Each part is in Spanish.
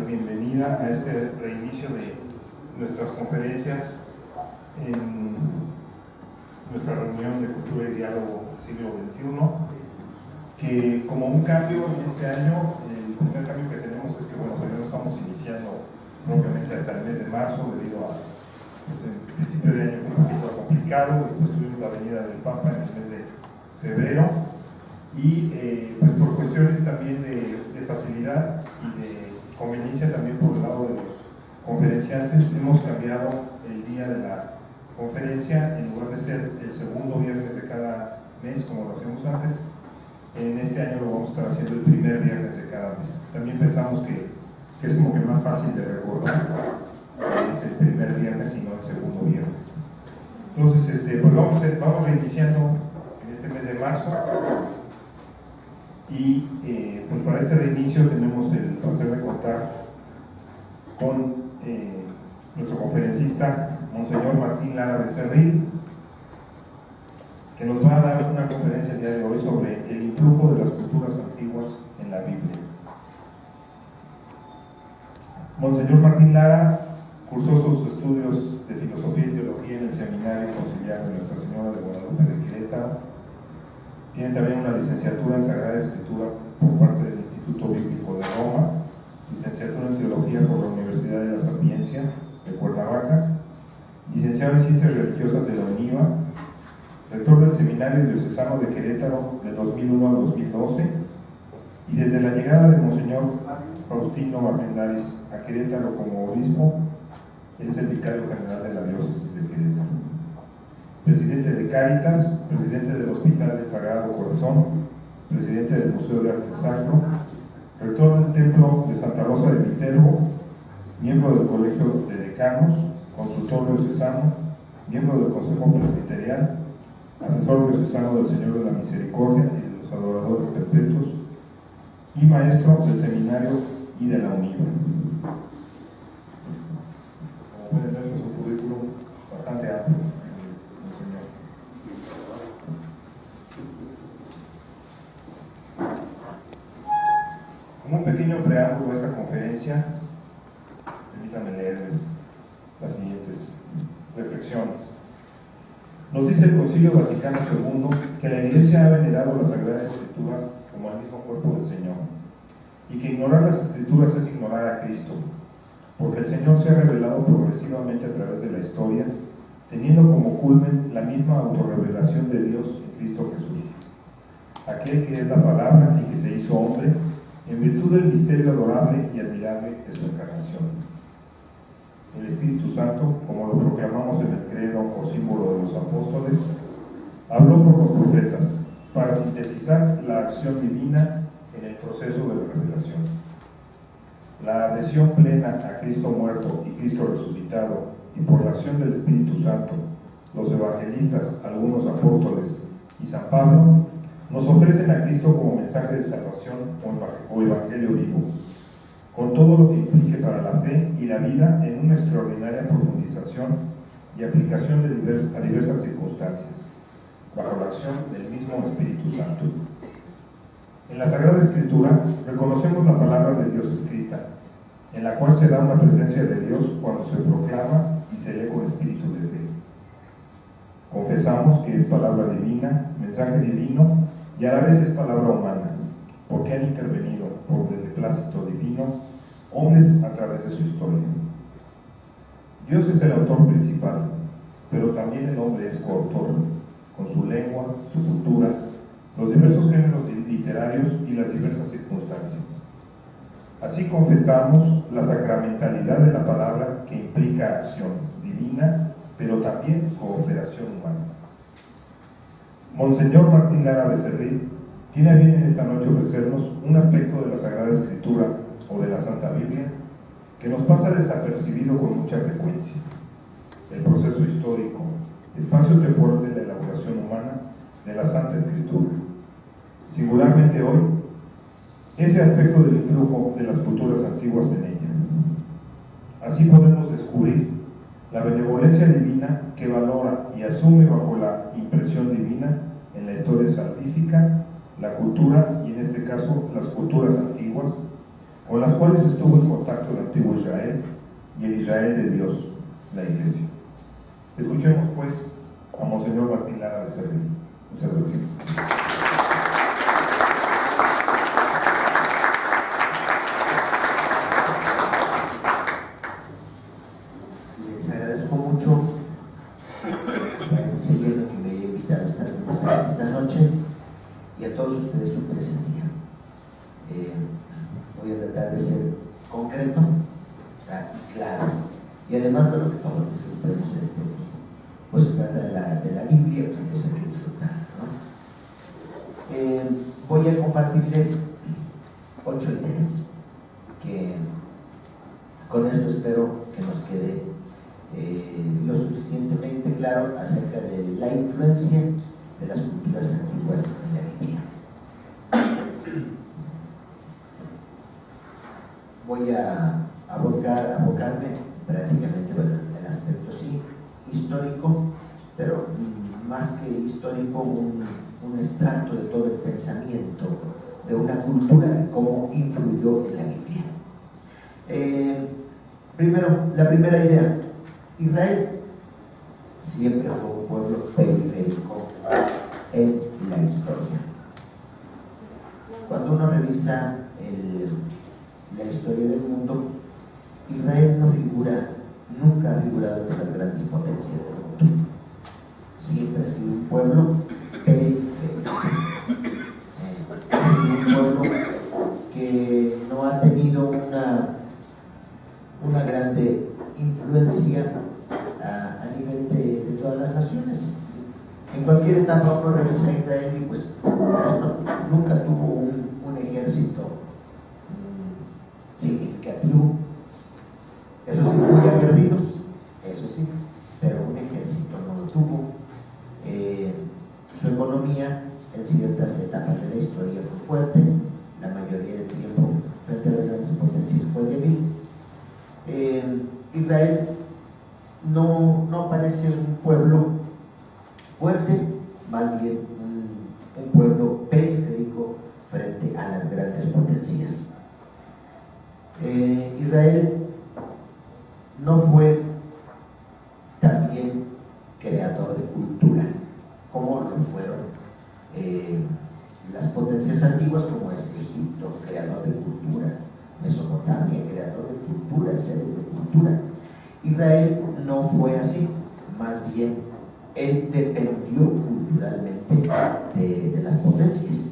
Bienvenida a este reinicio de nuestras conferencias en nuestra reunión de Cultura y Diálogo siglo XXI, que como un cambio en este año, el primer cambio que tenemos es que todavía no estamos iniciando propiamente hasta el mes de marzo, debido a el principio de año fue un poquito complicado, después tuvimos la venida del Papa en el mes de febrero, y pues por cuestiones también de facilidad y de conveniencia también por el lado de los conferenciantes, hemos cambiado el día de la conferencia. En lugar de ser el segundo viernes de cada mes como lo hacemos antes, en este año lo vamos a estar haciendo el primer viernes de cada mes. También pensamos que es como que más fácil de recordar, es el primer viernes y no el segundo viernes. Entonces pues vamos reiniciando en este mes de marzo. Y pues para este reinicio tenemos el placer de contar con nuestro conferencista, Monseñor Martín Lara Becerril, que nos va a dar una conferencia el día de hoy sobre el influjo de las culturas antiguas en la Biblia. Monseñor Martín Lara cursó sus estudios de filosofía y teología en el Seminario Conciliar de Nuestra Señora de Guadalupe de Querétaro. Tiene también una licenciatura en Sagrada Escritura por parte del Instituto Bíblico de Roma, licenciatura en Teología por la Universidad de la Sapiencia de Cuernavaca, licenciado en Ciencias Religiosas de la UNIVA, rector del Seminario Diocesano de Querétaro de 2001 al 2012, y desde la llegada de Monseñor Faustino Armendáriz a Querétaro como obispo, él es el vicario general de la diócesis de Querétaro. Presidente de Cáritas, presidente del Hospital del Sagrado Corazón, presidente del Museo de Arte Sacro, rector del Templo de Santa Rosa de Viterbo, miembro del Colegio de Decanos, consultor diocesano, miembro del Consejo Presbiterial, asesor diocesano del Señor de la Misericordia y de los Adoradores Perpetuos, y maestro del Seminario y de la UNIVA. Como pueden ver, es un currículum bastante amplio. Como un pequeño preámbulo a esta conferencia, permítanme leerles las siguientes reflexiones. Nos dice el Concilio Vaticano II que la Iglesia ha venerado la Sagrada Escritura como el mismo cuerpo del Señor, y que ignorar las Escrituras es ignorar a Cristo, porque el Señor se ha revelado progresivamente a través de la historia, teniendo como culmen la misma autorrevelación de Dios en Cristo Jesús, aquel que es la palabra y que se hizo hombre, en virtud del misterio adorable y admirable de su encarnación. El Espíritu Santo, como lo proclamamos en el credo o símbolo de los apóstoles, habló por los profetas para sintetizar la acción divina en el proceso de la revelación. La adhesión plena a Cristo muerto y Cristo resucitado, y por la acción del Espíritu Santo, los evangelistas, algunos apóstoles y San Pablo, nos ofrecen a Cristo como mensaje de salvación o evangelio vivo, con todo lo que implique para la fe y la vida en una extraordinaria profundización y aplicación a diversas circunstancias, bajo la acción del mismo Espíritu Santo. En la Sagrada Escritura reconocemos la palabra de Dios escrita, en la cual se da una presencia de Dios cuando se proclama y se lee con espíritu de fe. Confesamos que es palabra divina, mensaje divino, y a la vez es palabra humana, porque han intervenido por el beneplácito divino hombres a través de su historia. Dios es el autor principal, pero también el hombre es coautor, con su lengua, su cultura, los diversos géneros literarios y las diversas circunstancias. Así confesamos la sacramentalidad de la palabra, que implica acción divina, pero también cooperación humana. Monseñor Martín Lara Becerril tiene a bien en esta noche ofrecernos un aspecto de la Sagrada Escritura o de la Santa Biblia que nos pasa desapercibido con mucha frecuencia: el proceso histórico, espacio temporal de la elaboración humana de la Santa Escritura. Singularmente hoy, ese aspecto del influjo de las culturas antiguas en ella. Así podemos descubrir la benevolencia divina que valora y asume bajo la impresión divina en la historia salvífica, la cultura, y en este caso las culturas antiguas, con las cuales estuvo en contacto el antiguo Israel y el Israel de Dios, la Iglesia. Escuchemos pues a Monseñor Martín Lara de Cerrillo. Muchas gracias. Y a todos ustedes su presencia. Voy a tratar de ser concreto y claro, y además, bueno, que todos disfrutemos pues se trata de la Biblia, pues hay que disfrutar, ¿no? Voy a compartirles 8 ideas que con esto espero que nos quede lo suficientemente claro acerca de la influencia de las culturas antiguas en la Biblia. Voy a abocarme prácticamente al aspecto sí histórico, pero más que histórico, un extracto de todo el pensamiento de una cultura y cómo influyó en la Biblia. Primero, la primera idea: Israel siempre fue un pueblo periférico en la historia. Cuando uno revisa la historia del mundo, Israel nunca ha figurado entre las grandes potencias del mundo. Siempre ha sido un pueblo periférico. Ha sido un pueblo que no ha tenido una grande influencia a nivel de todas las naciones. En cualquier etapa uno revisa a Israel y pues nunca tuvo un ejército significativo. Eso sí, muy aguerridos, eso sí, pero un ejército no lo tuvo. Su economía en ciertas etapas de la historia fue fuerte, la mayoría del tiempo frente a las grandes potencias fue débil. Israel no parece un pueblo fuerte, más bien un pueblo periférico frente a las grandes potencias. Israel no fue también creador de cultura, como lo fueron las potencias antiguas, como es Egipto, creador de cultura, Mesopotamia, creador de cultura, seres de cultura. Israel no fue así, más bien él dependió culturalmente de las potencias,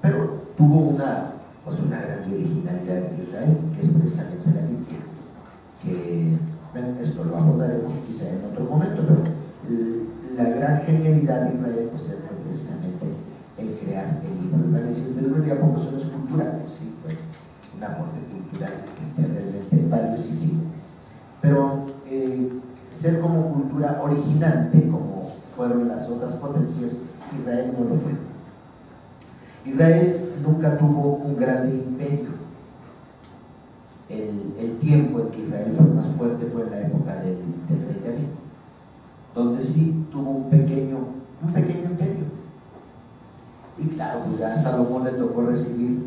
pero tuvo una gran originalidad de Israel, que es precisamente la Biblia, que esto lo abordaremos quizá en otro momento, pero la gran genialidad de Israel pues fue precisamente el crear el libro. Van a decir, ¿usted no diría porque eso es cultura? Pues sí, pues un aporte cultural que es realmente valiosísimo, pero ser como cultura originante, como fueron las otras potencias, Israel no lo fue. Israel nunca tuvo un gran imperio. El tiempo en que Israel fue más fuerte fue en la época del rey David, donde sí tuvo un pequeño imperio. Y claro, pues a Salomón le tocó recibir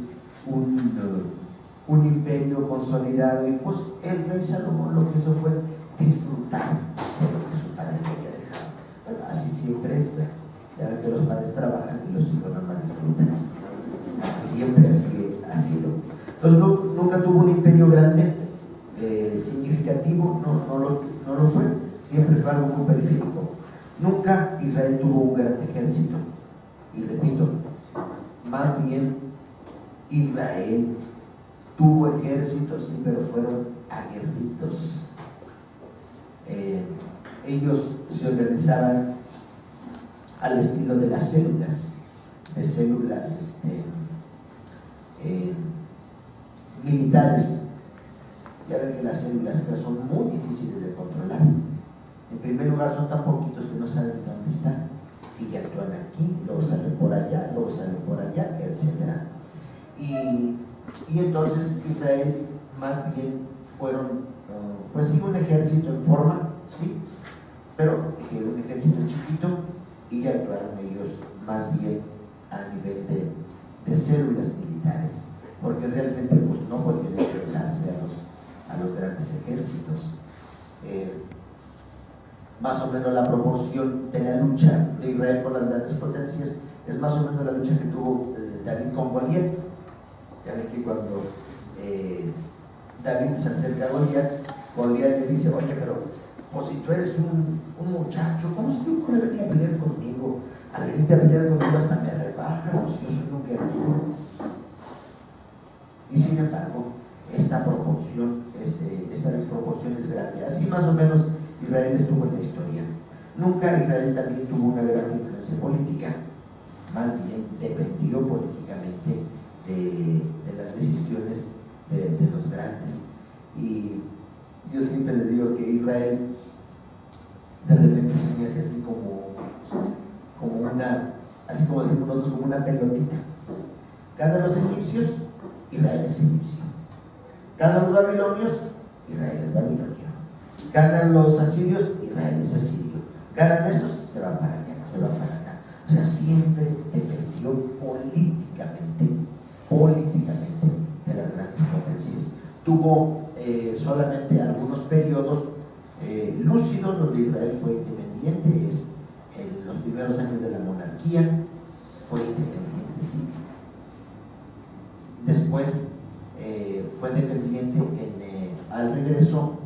un imperio consolidado, y pues el rey Salomón lo que hizo fue disfrutar de lo que su padre le había dejado. Bueno, así siempre es, ¿verdad? Ya ven que los padres trabajan y los hijos no más disfrutan. Siempre ha sido. Entonces nunca tuvo un imperio grande, significativo, no lo fue. Siempre fue algo muy periférico. Nunca Israel tuvo un gran ejército. Y repito, más bien Israel tuvo ejércitos, sí, pero fueron aguerridos. Ellos se organizaban al estilo de las células, militares. Ya ven que las células estas son muy difíciles de controlar. En primer lugar, son tan poquitos que no saben dónde están y que actúan aquí, luego salen por allá, etc. Y entonces Israel más bien fueron, pues sí, un ejército en forma, sí, pero un ejército chiquito, y ya actuaron ellos más bien a nivel de células militares, porque realmente pues, no podían enfrentarse a los grandes ejércitos. Más o menos la proporción de la lucha de Israel con las grandes potencias es más o menos la lucha que tuvo David con Goliat. Ya ven que cuando David se acerca a Goliat le dice: oye, pero pues si tú eres un muchacho, ¿cómo se te ocurre venir a pelear conmigo? Al venirte a pelear conmigo hasta me rebaja, o si yo soy un guerrero. Y sin embargo, esta desproporción es grande. Así más o menos Israel estuvo en la historia. Nunca Israel también tuvo una gran influencia política, más bien dependió políticamente de las decisiones de los grandes. Y yo siempre les digo que Israel de repente se me hace así como una, así como decimos nosotros, como una pelotita. Ganan los egipcios, Israel es egipcio. Ganan los babilonios, Israel es babilonio. Ganan los asirios, Israel es asirio. Ganan estos, se van para allá, se van para acá. O sea, siempre dependió políticamente de las grandes potencias. Tuvo solamente algunos periodos lúcidos donde Israel fue independiente. En los primeros años de la monarquía fue independiente, sí. Después fue dependiente al regreso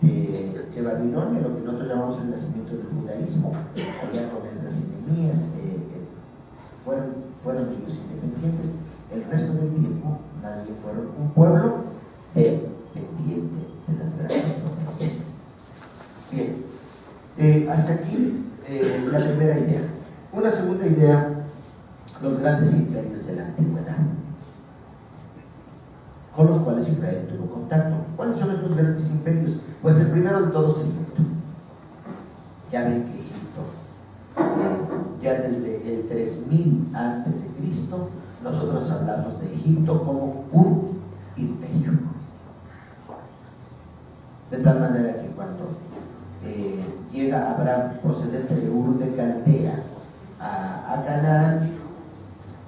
de Babilonia, lo que nosotros llamamos el nacimiento del judaísmo, allá con Esdras y Nehemías, fueron ellos independientes. El resto del tiempo nadie fueron un pueblo dependiente de las grandes potencias. Bien, hasta aquí la primera idea. Una segunda idea: los grandes imperios de la antigüedad, con los cuales Israel tuvo contacto. ¿Cuáles son estos grandes imperios? Pues el primero de todos, Egipto. Ya ven que Egipto, ya desde el 3000 a.C., nosotros hablamos de Egipto como un imperio. De tal manera que cuando llega Abraham procedente de Ur de Caldea a Canaán,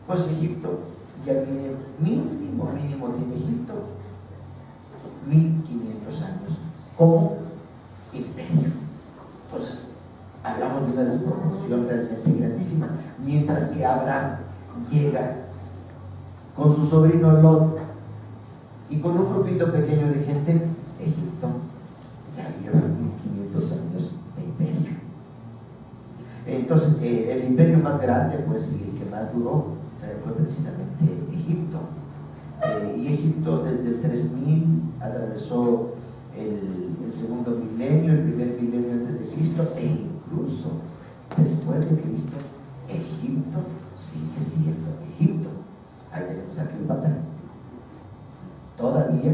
pues Egipto ya tiene mínimo tiene Egipto 1500 años como imperio. Entonces hablamos de una desproporción realmente grandísima. Mientras que Abraham llega con su sobrino Lot y con un grupito pequeño de gente, Egipto ya lleva 1500 años de imperio. Entonces el imperio más grande, pues, y el que más duró fue precisamente Egipto. Y Egipto desde el 3000 atravesó el segundo milenio, el primer milenio antes de Cristo, e incluso después de Cristo, Egipto sigue siendo Egipto. Ahí tenemos a Cleopatra. Todavía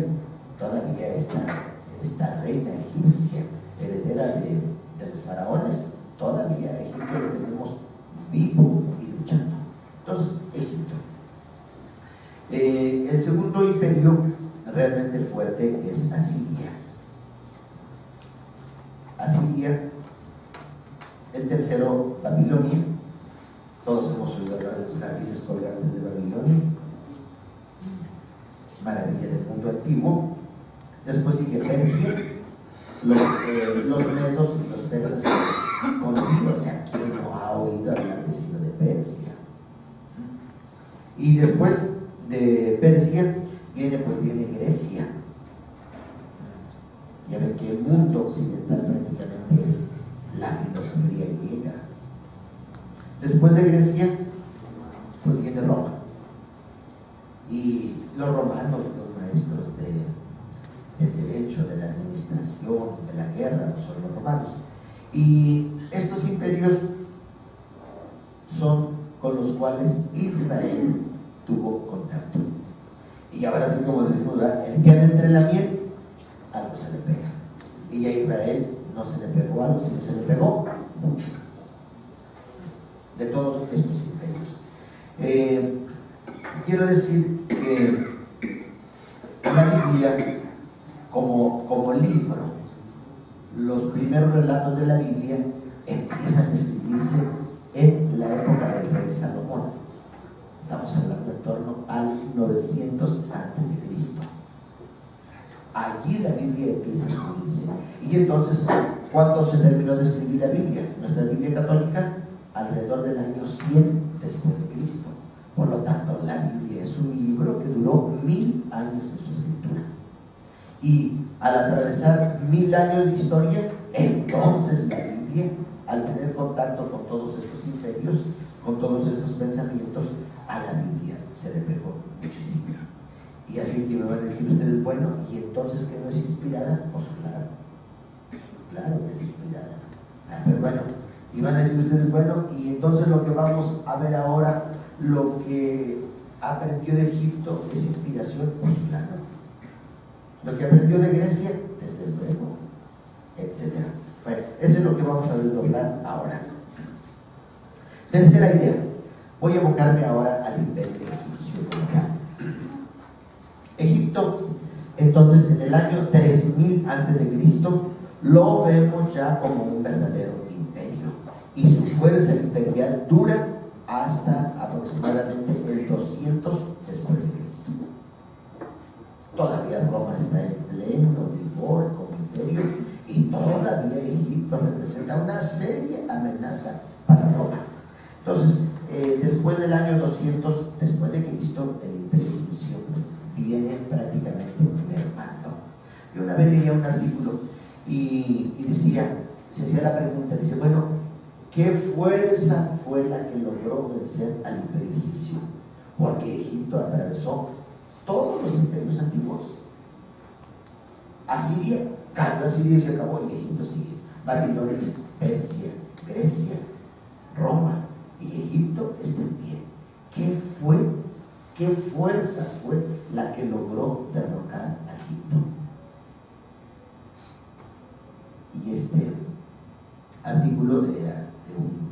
esta reina egipcia, heredera de los faraones, todavía Egipto lo tenemos vivo y luchando. Entonces, Egipto. El segundo imperio realmente fuerte es Asiria. El tercero, Babilonia. Todos hemos oído hablar de los jardines colgantes de Babilonia, maravilla del mundo antiguo. Después sigue Persia, los medos y los persas con Ciro. O sea, ¿quién no ha oído hablar de Ciro de Persia? Y después de Persia viene Grecia. Ya ven que el mundo occidental prácticamente es la filosofía griega. Después de Grecia, pues viene Roma. Y los romanos, los maestros del derecho, de la administración, de la guerra, no son los romanos. Y estos imperios cuales Israel tuvo contacto. Y ahora sí, como decimos, ¿verdad? El que anda entre la miel, algo se le pega. Y a Israel no se le pegó algo, sino se le pegó mucho. De todos estos imperios. Quiero decir que la Biblia, como libro, los primeros relatos de la Biblia empiezan a escribirse en la época del rey Salomón. Estamos hablando en torno al 900 a.C. Allí la Biblia empieza a escribirse. Y entonces, ¿cuándo se terminó de escribir la Biblia? Nuestra Biblia católica, alrededor del año 100 después de Cristo. Por lo tanto, la Biblia es un libro que duró 1000 años de su escritura. Y al atravesar 1000 años de historia, entonces la Biblia, al tener contacto con todos estos imperios, con todos estos pensamientos, a la Biblia se le pegó muchísimo. Y así que me van a decir ustedes, bueno, ¿y entonces que no es inspirada? Pues claro que es inspirada. Pero bueno, y van a decir ustedes, bueno, y entonces lo que vamos a ver ahora, lo que aprendió de Egipto, ¿es inspiración? Pues claro. Lo que aprendió de Grecia, desde luego, etc. Bueno, eso es lo que vamos a desdoblar ahora. Tercera idea. Voy a evocarme ahora al imperio egipcio local. Egipto, entonces, en el año 3000 a.C., lo vemos ya como un verdadero imperio. Y su fuerza imperial dura hasta aproximadamente el 200 después de Cristo. Todavía Roma está en pleno vigor como imperio y todavía Egipto representa una seria amenaza para Roma. Entonces, después del año 200 después de Cristo, el imperio egipcio viene prácticamente mermando. Yo una vez leía un artículo y decía, se hacía la pregunta, dice, bueno, ¿qué fuerza fue la que logró vencer al imperio egipcio? Porque Egipto atravesó todos los imperios antiguos. Asiria, cayó Asiria y se acabó, y Egipto sigue. Babilonia, Persia, Grecia, Roma y Egipto está en pie. ¿Qué fuerza fue la que logró derrocar a Egipto? Y este artículo era de un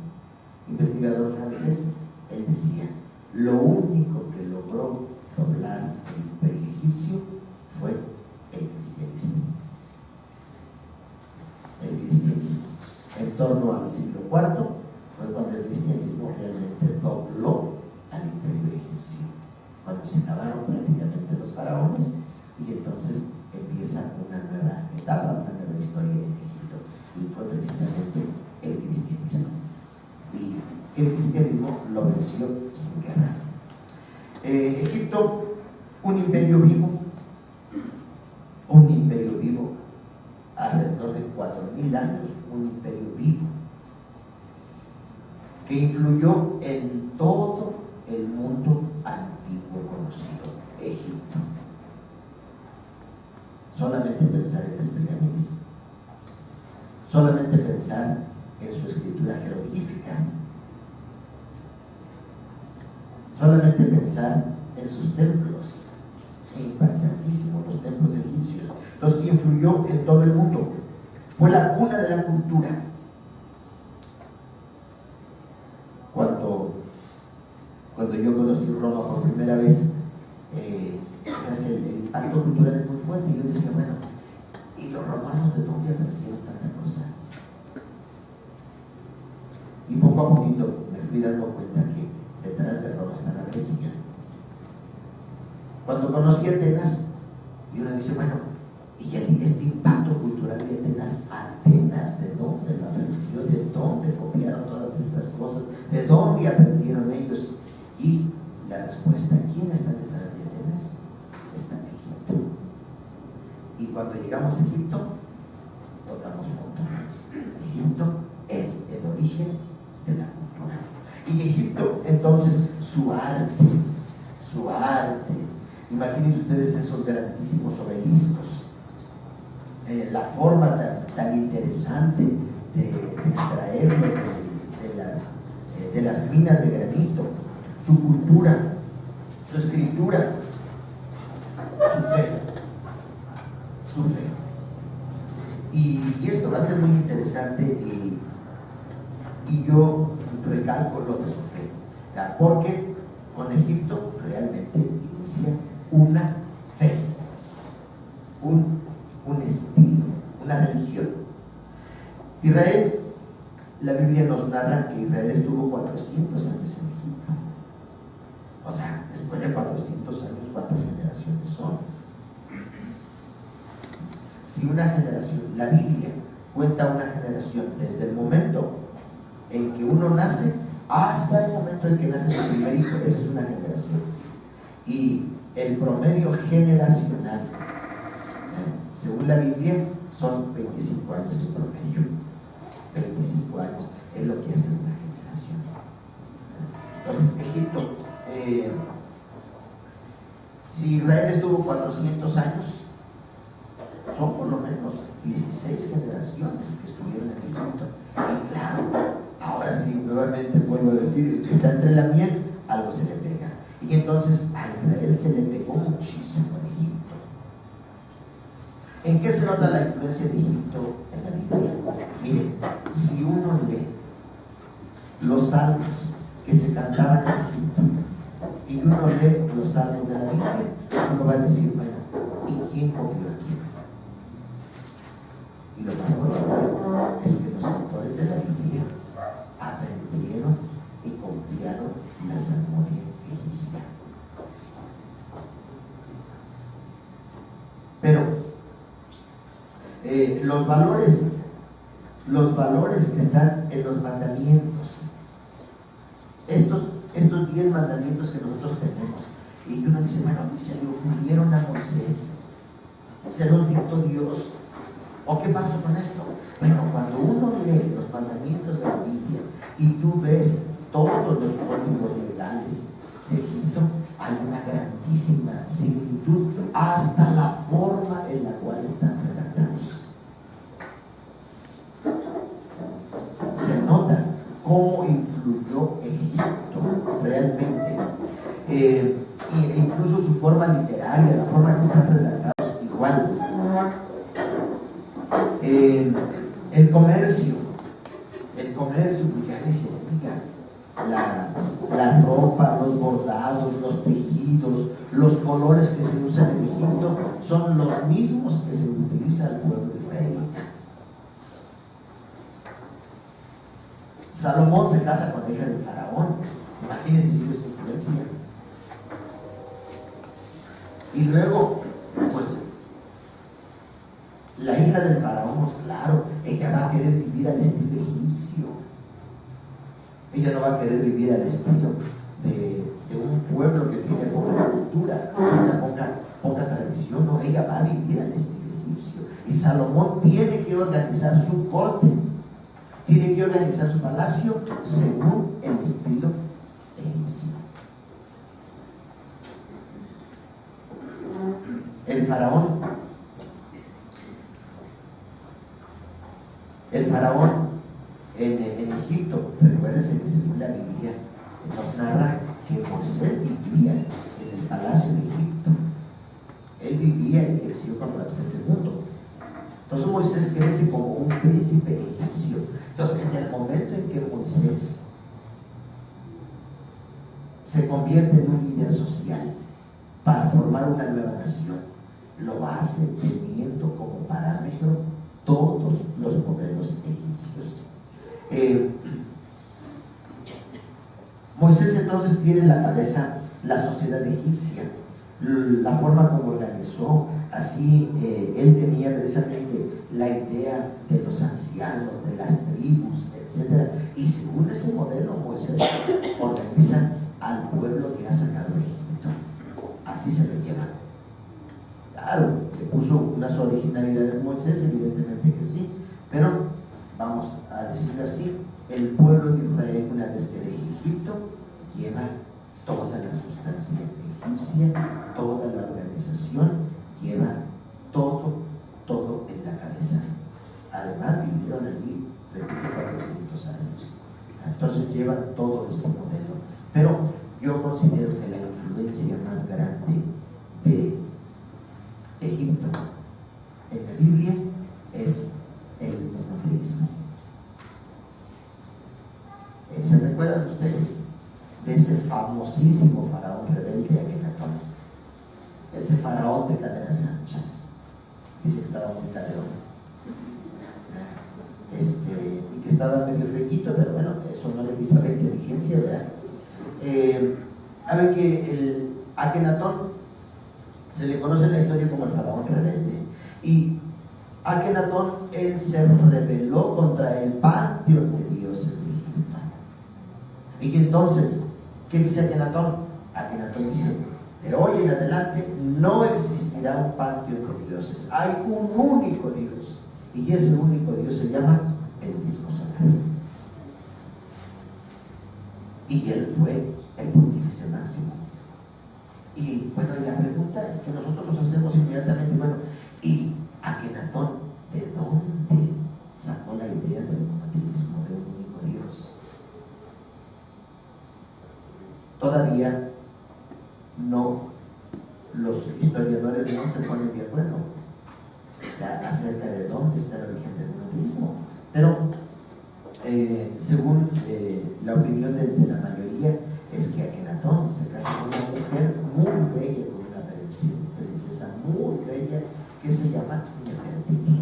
investigador francés. Él decía, lo único que logró doblar el imperio egipcio fue el cristianismo. El cristianismo. En torno al siglo IV fue cuando el cristianismo realmente dobló al imperio egipcio, cuando se acabaron prácticamente los faraones y entonces empieza una nueva etapa, una nueva historia en Egipto, y fue precisamente el cristianismo. Y el cristianismo lo venció sin guerra. Egipto, un imperio vivo, alrededor de 4000 años, un imperio vivo, que influyó en todo el mundo antiguo conocido, Egipto. Solamente pensar en las pirámides, solamente pensar en su escritura jeroglífica, solamente pensar en sus templos, impactantísimos los templos egipcios, los que influyó en todo el mundo. Fue la cuna de la cultura. Cuando yo conocí Roma por primera vez, el impacto cultural es muy fuerte, y yo decía, bueno, ¿y los romanos de dónde aprendieron tanta cosa? Y poco a poquito me fui dando cuenta que detrás de Roma está la Grecia. Cuando conocí Atenas, y uno dice, bueno, y este impacto cultural de Atenas, ¿de dónde lo aprendió? ¿De dónde copiaron todas estas cosas? ¿De dónde aprendieron ellos? Y la respuesta, ¿quién está detrás de Atenas? Está en Egipto. Y cuando llegamos a Egipto, tocamos fondo. Egipto es el origen de la cultura. Y Egipto, entonces, su arte. Imagínense ustedes esos grandísimos obeliscos, la forma tan interesante de extraerlos de las minas de granito, su cultura, su escritura, su fe. Su fe. Y esto va a ser muy interesante y yo recalco lo de su fe, ¿ya? Porque con Egipto realmente inicia una fe, un estilo, una religión. Israel, la Biblia nos narra que Israel estuvo 400 años en Egipto. O sea, después de 400 años, ¿cuántas generaciones son? Si una generación, la Biblia cuenta una generación desde el momento en que uno nace hasta el momento en que nace su primer hijo, esa es una generación. Y el promedio generacional, según la Biblia, son 25 años en promedio. 25 años es lo que hace una generación. Entonces, Egipto, si Israel estuvo 400 años, son por lo menos 16 generaciones que estuvieron en Egipto. Y claro, ahora sí, nuevamente vuelvo a decir, el que está entre la miel, algo se le pega. Y entonces a Israel se le pegó muchísimo en Egipto. ¿En qué se nota la influencia de Egipto en la Biblia? Miren, si uno lee los salmos que se cantaban en Egipto y uno lee los salmos de la Biblia, uno va a decir, bueno, ¿y quién copió a quién? Y lo más probable es que los autores de la Biblia aprendieron y copiaron la salmodia egipcia. Pero los valores que están en los mandamientos, estos 10 mandamientos que nosotros tenemos, y uno dice, bueno, se le ocurrieron a Moisés, se los dictó Dios. ¿O qué pasa con esto? Bueno, cuando uno lee los mandamientos de la Biblia y tú ves todos los códigos legales de Egipto, hay una grandísima similitud hasta la forma en la cual están redactados. Se nota cómo influyó Egipto realmente, incluso su forma literaria, la forma en que están redactados, igual. El comercio, pues ya ni se diga, la ropa, los bordados, los tejidos, los colores que se usan en Egipto son los mismos que se utiliza al pueblo de Israel. Salomón se casa con la hija del faraón, imagínense si es influencia. Y luego, pues, la hija del faraón, pues claro, ella va a querer vivir al estilo egipcio. Ella no va a querer vivir al estilo de un pueblo que tiene poca cultura, poca tradición. No, ella va a vivir al estilo egipcio. Y Salomón tiene que organizar su corte, tiene que organizar su palacio según el estilo egipcio. El faraón en Egipto, recuérdense que según la Biblia nos narra que Moisés vivía en el palacio de Egipto. Él vivía y creció con Ramsés II. Entonces Moisés crece como un príncipe egipcio. Entonces, en el momento en que Moisés se convierte en un líder social para formar una nueva nación, lo hace teniendo como parámetro todos los modelos egipcios. Moisés entonces tiene en la cabeza la sociedad egipcia, la forma como organizó, así él tenía precisamente la idea de los ancianos, de las tribus, etc. Y según ese modelo, Moisés organiza al pueblo que ha sacado de Egipto. Así se lo lleva. Claro, le puso unas originalidades Moisés, evidentemente que sí, pero vamos a decirlo así, el pueblo de Israel, una vez que deje Egipto, lleva toda la sustancia egipcia, toda la organización, lleva todo en la cabeza. Además vivieron allí, repito, 400 años. Entonces llevan todo este modelo. Pero yo considero que la influencia más grande de Egipto en la Biblia es el monoteísmo. ¿Se recuerdan ustedes de ese famosísimo faraón rebelde Akenatón? Ese faraón de caderas anchas, dice que estaba muy cadeón, y que estaba medio fequito, pero bueno, eso no le quitó la inteligencia, ¿verdad? A ver, que el Akenatón se le conoce en la historia como el faraón rebelde, y Akenatón, él se rebeló contra el panteón de dioses de Egipto. Y entonces, ¿qué dice Akenatón? Akenatón dice: de hoy en adelante no existirá un panteón de dioses, hay un único Dios, y ese único Dios se llama el disco solar. Y él fue el pontífice máximo. Y bueno, la pregunta que nosotros nos hacemos inmediatamente, bueno, ¿y Akenatón de dónde sacó la idea del monoteísmo, de un único Dios? Todavía no, los historiadores no se ponen de acuerdo acerca de dónde está el origen del monoteísmo, pero según la opinión de la mayoría, es que Akenatón se casó con una mujer muy bella, con una princesa muy bella que se llama Nefertiti.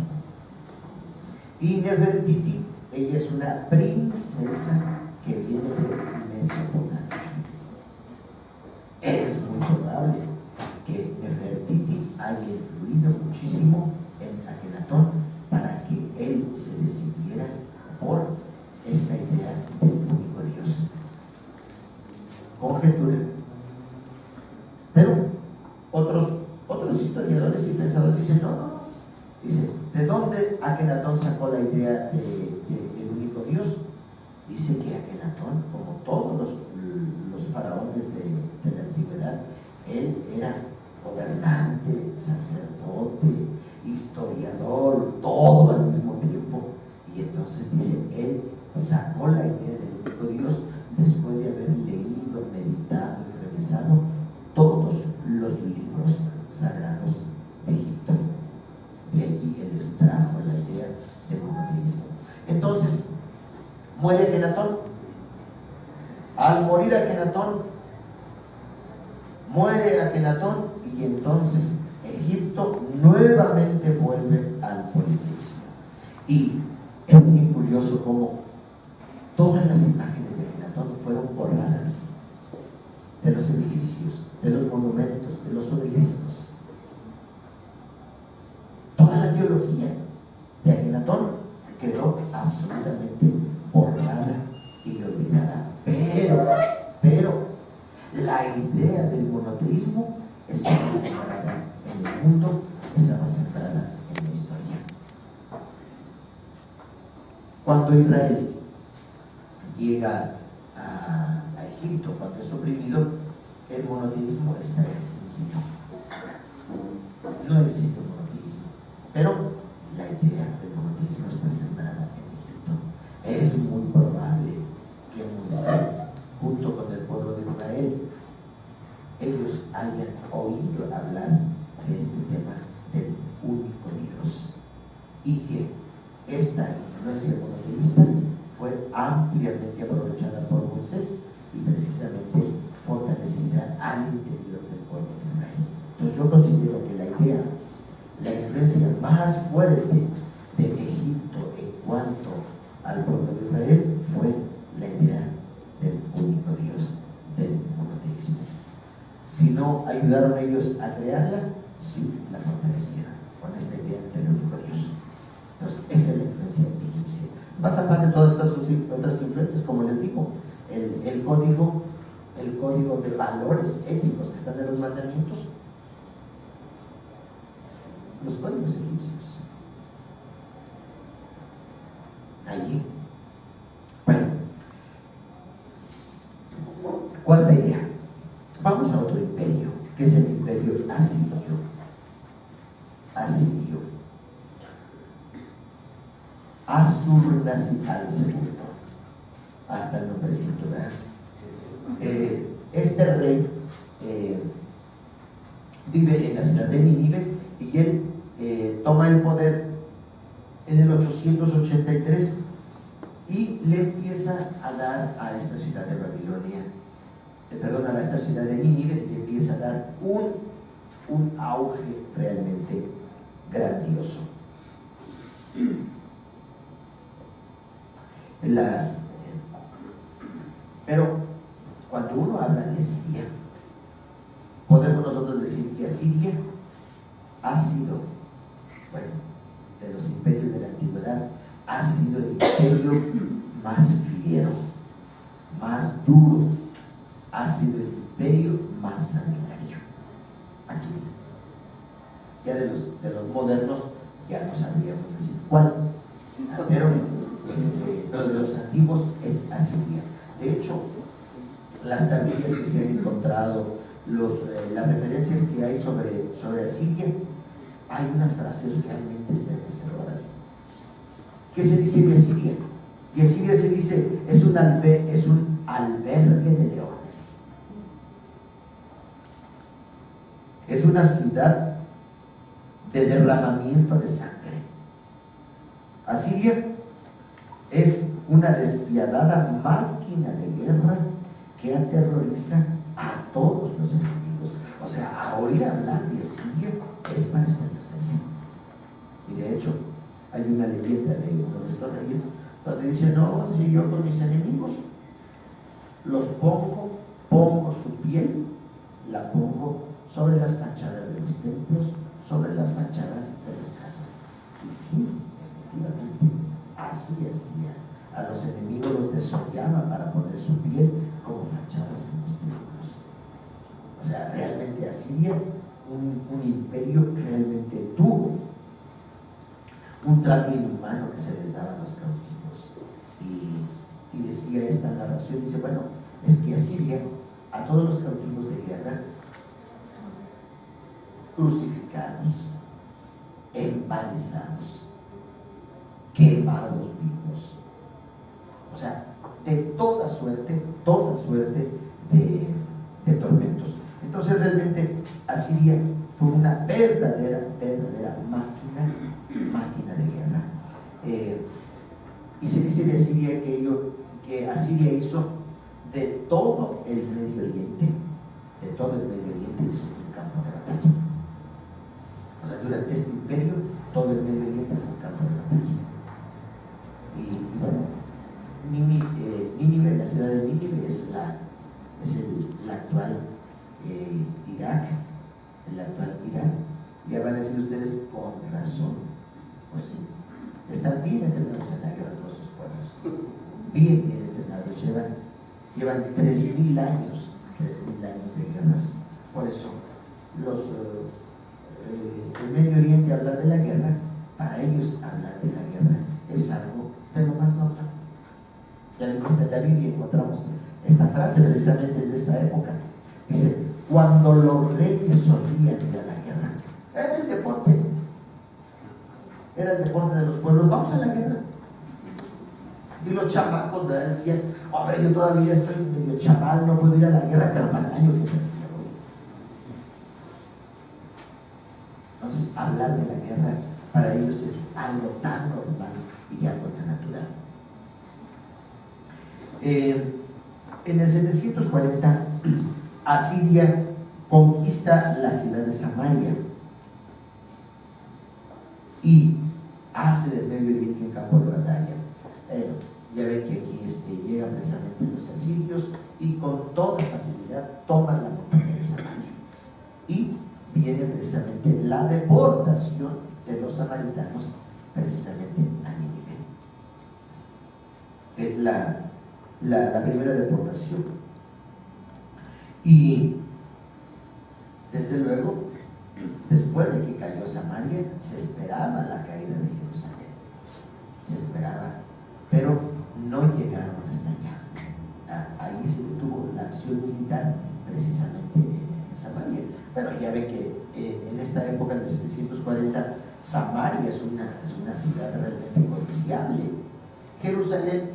Y Nefertiti, ella es una princesa que viene de Mesopotamia. Es muy probable que Nefertiti haya influido muchísimo en Akenatón para que él se decidiera por esta idea del único Dios. Conjetura. Pero otros historiadores y pensadores dicen: no. Dice: ¿de dónde Akenatón sacó la idea del único Dios? Dice que Akenatón, como todos los faraones de la antigüedad, él era gobernante, sacerdote, historiador, todo al mismo tiempo. Y entonces dice, él sacó la idea del único Dios después de haber leído, meditado y revisado todos los libros sagrados de Egipto. De allí él extrajo la idea del monoteísmo. Entonces, muere Akenatón. Al morir Akenatón, muere Akenatón, y entonces Egipto nuevamente vuelve al politeísmo. Y es muy curioso cómo todas las imágenes de Akenatón fueron borradas de los edificios, de los monumentos, de los obeliscos. Toda la teología de Akenatón quedó absolutamente borrada y olvidada. Pero la idea del monoteísmo estaba sembrada en el mundo, estaba sembrada en la historia. Cuando Israel llega a Egipto, cuando es oprimido, el monoteísmo está extinguido. No existe un monoteísmo, pero la idea del monoteísmo está sembrada en Egipto. Es muy probable que Moisés, junto con el pueblo de Israel, ellos hayan oído hablar de este tema del único Dios, y que esta influencia monoteísta fue ampliamente aprovechada por Moisés y precisamente fortalecida al interior del pueblo de Israel. Entonces yo considero que la influencia más fuerte de Egipto en cuanto al pueblo de Israel fue la idea del único Dios, del monoteísmo. Si no ayudaron ellos a crearla, sí la fortalecieron con esta idea del único Dios. Entonces, esa es la influencia egipcia. Más aparte de todas estas otras influencias, como les digo, el código de valores éticos que están en los mandamientos, los códigos egipcios. Allí. Bueno, cuarta idea. Vamos a otro imperio, que es el imperio asirio. Asurnaci al segundo. Hasta el nombrecito, ¿verdad? Este rey vive en la ciudad de Nínive y él toma el poder en el 883 y le empieza a dar a esta ciudad de Babilonia, a esta ciudad de Nínive, le empieza a dar un auge realmente grandioso. Pero cuando uno habla de Asiria, podemos nosotros decir que Asiria ha sido, bueno, de los imperios de la antigüedad, ha sido el imperio más fiero, más duro, ha sido el imperio más sanguinario. Así. Ya de los modernos ya no sabríamos decir cuál, pero de los antiguos es Asiria. De hecho, las tablillas que se han encontrado, las referencias que hay sobre Asiria, hay unas frases realmente estremecedoras. ¿Qué se dice de Asiria? De Asiria se dice, es un albergue de leones. Es una ciudad de derramamiento de sangre. Asiria es una despiadada máquina de guerra que aterroriza a todos los enemigos. O sea, a oír hablar de Asiria es para estremecerse. Y de hecho, hay una leyenda de uno de estos reyes donde dice, no, si yo con mis enemigos los pongo su piel, la pongo sobre las fachadas de los templos, sobre las fachadas de las casas. Y sí, efectivamente, así hacía. A los enemigos los desollaba para poner su piel como fachadas en los templos. O sea, realmente Asiria, un imperio que realmente tuvo un trato inhumano que se les daba a los cautivos. Y decía esta narración, dice, bueno, es que Asiria, a todos los cautivos de guerra, crucificados, empalizados, quemados vivos, o sea, de toda suerte de tormentos. Entonces realmente Asiria fue una verdadera máquina de guerra. Y se dice de Asiria que Asiria hizo de todo el Medio Oriente hizo un campo de batalla. O sea, durante este imperio, todo el Medio Oriente fue un campo de batalla. Y bueno, Nínive, la ciudad de Nínive es el actual Irak, el actual Irán. Ya van a decir ustedes, con razón, pues sí, están bien entrenados en la guerra todos sus pueblos, bien entrenados, llevan 3.000 años de guerras. Por eso el Medio Oriente, hablar de la guerra, para ellos hablar de la guerra es algo de lo más normal. Ya en la Biblia encontramos esta frase precisamente desde esta época. Dice, cuando los reyes solían ir a la guerra, era el deporte de los pueblos, vamos a la guerra. Y los chamacos decían, hombre, yo todavía estoy medio chaval, no puedo ir a la guerra, pero para el año que decía, entonces hablar de la guerra para ellos es algo tan normal y algo tan natural. En el 740 Asiria conquista la ciudad de Samaria y hace del Medio Oriente un campo de batalla. Ya ven que aquí llegan precisamente los asirios y con toda facilidad toman la montaña de Samaria. Y viene precisamente la deportación de los samaritanos precisamente a Nínive. Es la primera deportación. Y desde luego, después de que cayó Samaria, se esperaba la caída de Jerusalén. Se esperaba, pero no llegaron hasta allá. Ahí se detuvo la acción militar precisamente en Samaria. Pero ya ve que en esta época de 740 Samaria es una ciudad realmente codiciable. Jerusalén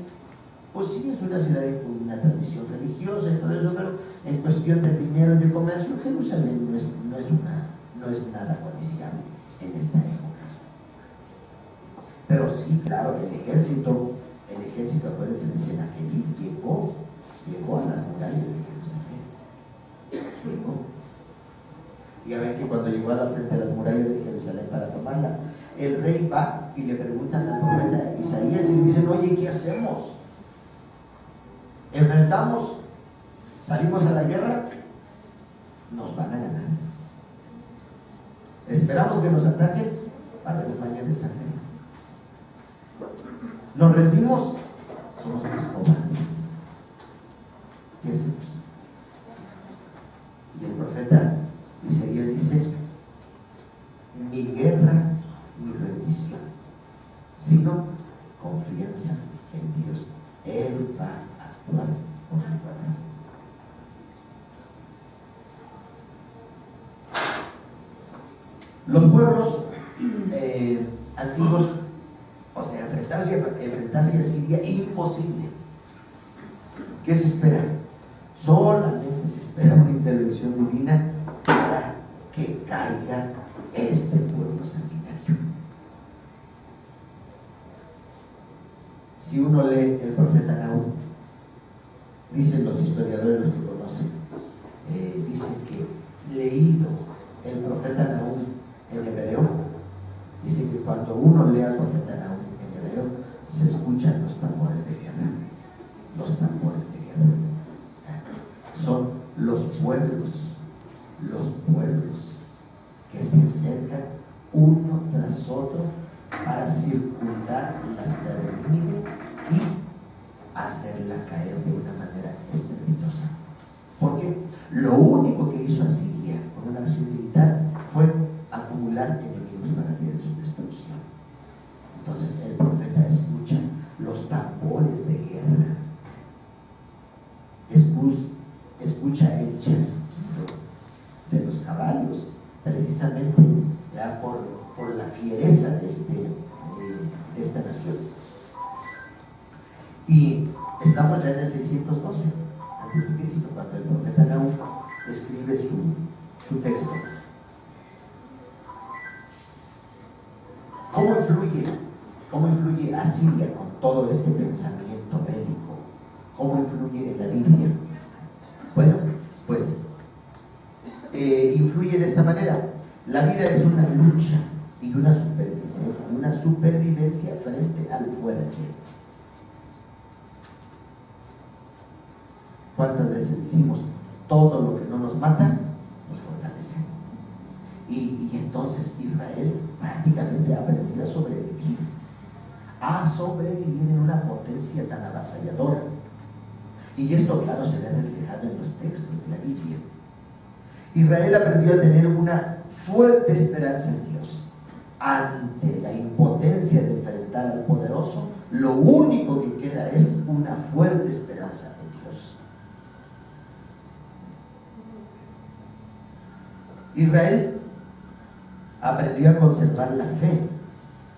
Pues sí, es una ciudad con una tradición religiosa y todo eso, pero en cuestión de dinero y de comercio, Jerusalén no es nada codiciable en esta época. Pero sí, claro, el ejército, acuérdense de Senaquerib, llegó a las murallas de Jerusalén. Llegó. Ya ven que cuando llegó a la frente de las murallas de Jerusalén para tomarla, el rey va y le preguntan al profeta Isaías y le dicen: oye, ¿qué hacemos? ¿Enfrentamos? ¿Salimos a la guerra? Nos van a ganar. ¿Esperamos que nos ataquen? A ver, mañana de sangre. ¿Nos rendimos? Somos unos cobardes. ¿Qué hacemos? Y el profeta Isaías dice: ni guerra ni rendición, sino confianza en Dios. Él va a actuar por su palabra. Los pueblos antiguos, o sea, enfrentarse a Siria, imposible. ¿Qué se espera? Solamente se espera una intervención divina para que caiga este pueblo sanguinario. Si uno lee el profeta Nahum, dicen los historiadores, los que conocen, dicen que leído el profeta Nahum en hebreo, dice que cuando uno lee al profeta Nahum en hebreo, se escuchan los tambores de guerra. Los tambores de guerra son los pueblos que se acercan uno tras otro para circundar la ciudad de Nínive y hacerla caer de una manera estrepitosa. Porque lo único que hizo Asiria con una acción militar fue acumular enemigos para que de su destrucción. Entonces el profeta escucha los tambores de guerra, escucha el chasquido de los caballos, precisamente ya por la fiereza de esta nación. Y estamos ya en el 612 a.C., cuando el profeta Nahum escribe su texto. ¿Cómo influye Asiria con todo este pensamiento bélico? ¿Cómo influye en la Biblia? Bueno, pues influye de esta manera. La vida es una lucha y una supervivencia frente al fuerte. ¿Cuántas veces decimos: todo lo que no nos mata nos fortalece? Y entonces Israel prácticamente ha aprendido a sobrevivir en una potencia tan avasalladora. Y esto, claro, se ve reflejado en los textos de la Biblia. Israel aprendió a tener una fuerte esperanza en Dios. Ante la impotencia de enfrentar al poderoso, lo único que queda es una fuerte esperanza en Dios. Israel aprendió a conservar la fe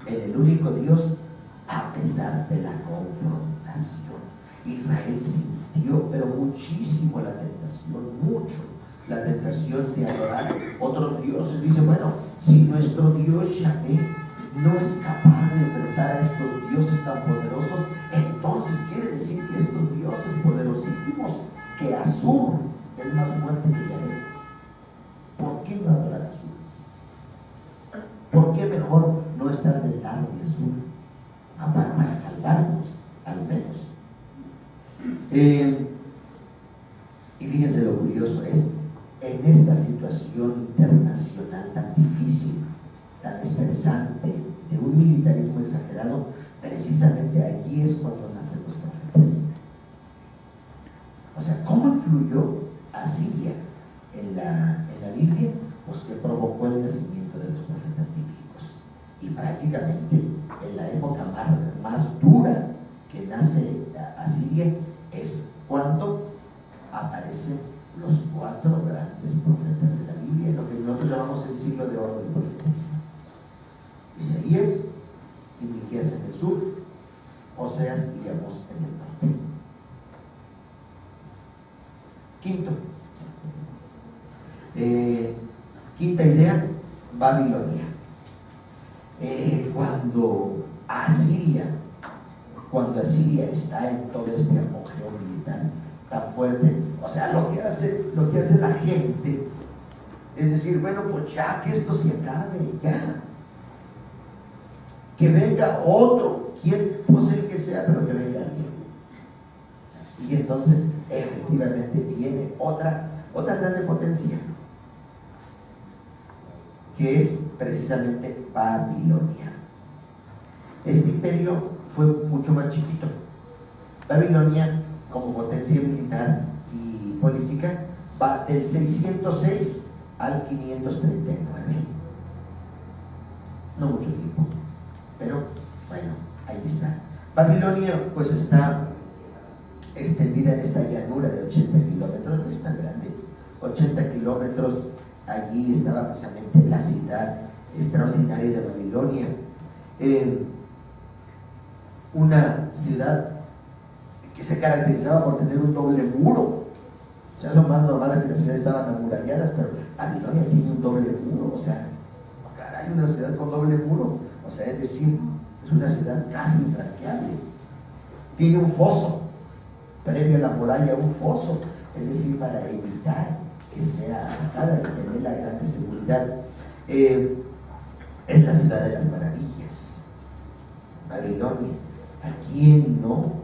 en el único Dios a pesar de la confrontación. Israel sintió, pero muchísimo la tentación de adorar otros dioses. Dice: bueno, si nuestro Dios Yahvé no es capaz de enfrentar a estos dioses tan poderosos, entonces quiere decir que estos dioses poderosísimos, que Asur es más fuerte que Yahvé. ¿Por qué no adorar a Asur? ¿Por qué mejor no estar del lado de Asur? Para salvarnos, al menos. Y fíjense lo curioso es, en esta situación internacional tan difícil, tan estresante, de un militarismo exagerado, precisamente allí es cuando nacen los profetas. O sea, ¿cómo influyó Asiria en la Biblia? Pues que provocó el nacimiento de los profetas bíblicos. Y prácticamente en la época más dura que nace Asiria es cuando aparecen los 4 grandes profetas de la Biblia, lo que nosotros llamamos el siglo de oro del profetismo: Isaías y Miqueas en el sur, Oseas y Amós en el norte. Quinta idea, Babilonia. Cuando Asiria está en todo este apogeo militar tan fuerte, o sea, lo que hace la gente es decir, bueno, pues ya que esto se acabe, ya. Que venga otro, quien posee que sea, pero que venga alguien. Y entonces, efectivamente, viene otra grande potencia, que es precisamente Babilonia. Este imperio fue mucho más chiquito. Babilonia, como potencia militar y política, va del 606 al 539. No mucho tiempo, pero bueno, ahí está. Babilonia pues está extendida en esta llanura de 80 kilómetros, no es tan grande, 80 kilómetros. Allí estaba precisamente la ciudad extraordinaria de Babilonia, una ciudad que se caracterizaba por tener un doble muro. O sea, lo más normal es que las ciudades estaban amuralladas, pero Babilonia tiene un doble muro. O sea, caray, una ciudad con doble muro, o sea, es decir, es una ciudad casi infranqueable. Tiene un foso, previo a la muralla, un foso, es decir, para evitar que sea atacada y tener la gran seguridad. Es la ciudad de las maravillas, Babilonia. ¿A quién no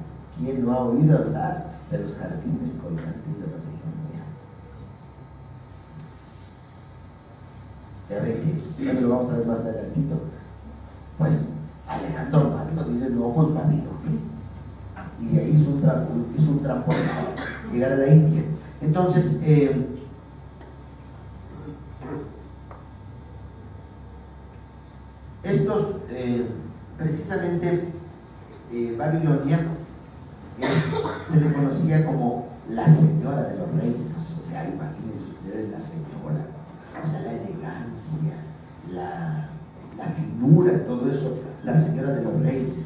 ha oído hablar de los jardines colgantes de Babilonia? Ya ven que ya lo vamos a ver más adelantito. Pues Alejandro Magno dice, no, pues Babilonia. Y de ahí hizo un transporte para llegar a la India. Entonces, precisamente Babilonia se le conocía como la señora de los reinos. O sea, imagínense ustedes la señora, o sea, la elegancia, la finura, todo eso, la señora de los reinos.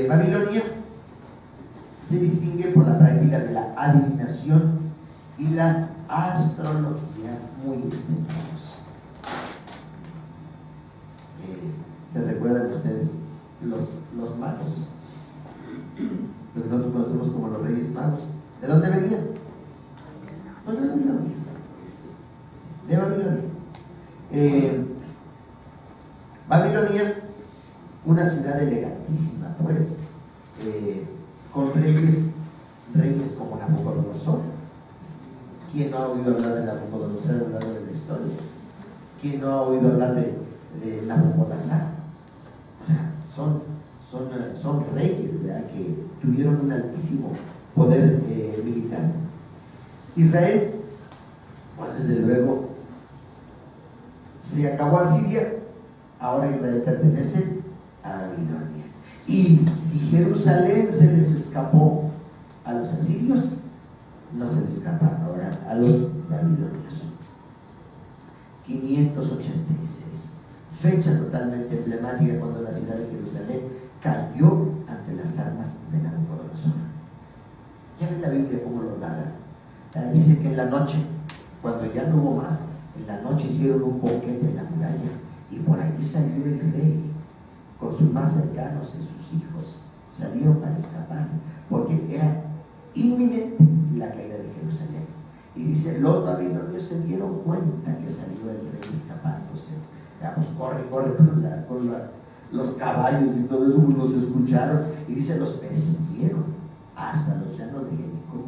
Babilonia se distingue por la práctica de la adivinación y la astrología muy extensos. ¿Se recuerdan ustedes los magos? Lo que nosotros conocemos como los Reyes Magos. ¿De dónde venían? No, de Babilonia. De Babilonia. Babilonia, una ciudad elegantísima, pues, con reyes como Nabucodonosor. ¿Quién no ha oído hablar de Nabucodonosor a lo largo de la historia? ¿Quién no ha oído hablar de Nabopolassar? O sea, son reyes, ¿verdad?, que tuvieron un altísimo poder militar. Israel, pues desde luego, se acabó Asiria, ahora Israel pertenece a Babilonia. Y si Jerusalén se les escapó a los asirios, no se les escapa ahora a los babilonios. 586, fecha totalmente emblemática cuando la ciudad de Jerusalén cayó ante las armas de Nabucodonosor. Ya ven la Biblia cómo lo narra. Dice que en la noche, cuando ya no hubo más, en la noche hicieron un banquete en la muralla y por allí salió el rey con sus más cercanos y sus hijos. Salieron para escapar porque era inminente la caída de Jerusalén. Y dice, los babilonios se dieron cuenta que salió el rey escapándose. Ya, pues corre con los caballos y todo eso, los escucharon. Y dice, los persiguieron hasta los llanos de Jericó.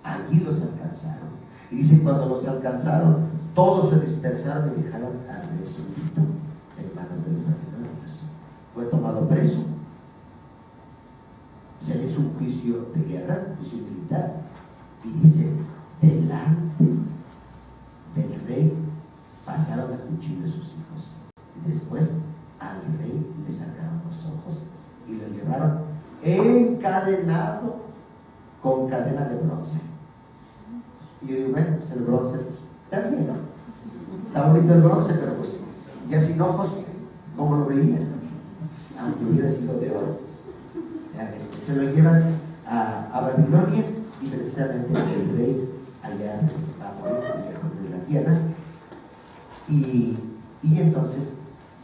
Allí los alcanzaron. Y dice, cuando los alcanzaron, todos se dispersaron y dejaron al rey súbdito en manos de los babilonios. Fue tomado preso. Se le hizo un juicio de guerra, un juicio militar. Y dice, delante del rey pasaron a cuchillo sus hijos. Y después al rey le sacaron los ojos y lo llevaron encadenado con cadena de bronce. Y yo digo, bueno, pues el bronce, pues, está bien, ¿no? Está bonito el bronce, pero pues ya sin ojos, ¿cómo lo veían? Aunque hubiera sido de oro. Se lo llevan a Babilonia y precisamente el rey allá va a morir. cristiana, y entonces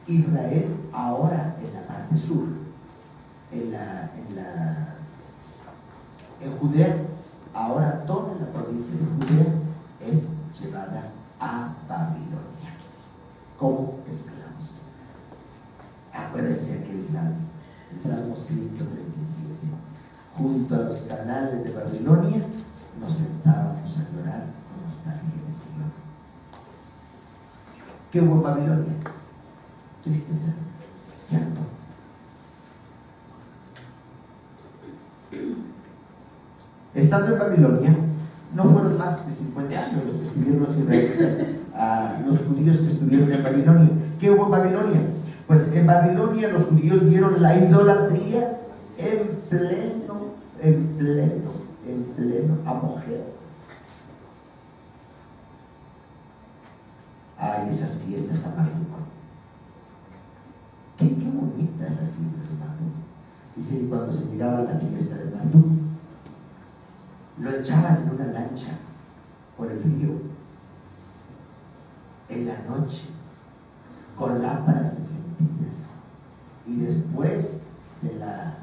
Israel ahora en la parte sur, en Judea, ahora toda la provincia de Judea es llevada a Babilonia como esclavos. Acuérdense aquel salmo, el Salmo 137. Junto a los canales de Babilonia nos sentábamos a llorar con nostalgia de Sion. ¿Qué hubo en Babilonia? Tristeza, llanto. Estando en Babilonia, no fueron más que 50 años los que estuvieron los israelitas, los judíos que estuvieron en Babilonia. ¿Qué hubo en Babilonia? Pues en Babilonia los judíos vieron la idolatría en pleno apogeo. Ay, esas fiestas a Marduk. Qué bonitas las fiestas de Marduk. Dice que cuando se miraba la fiesta de Marduk, lo echaban en una lancha por el río, en la noche, con lámparas encendidas, y después de la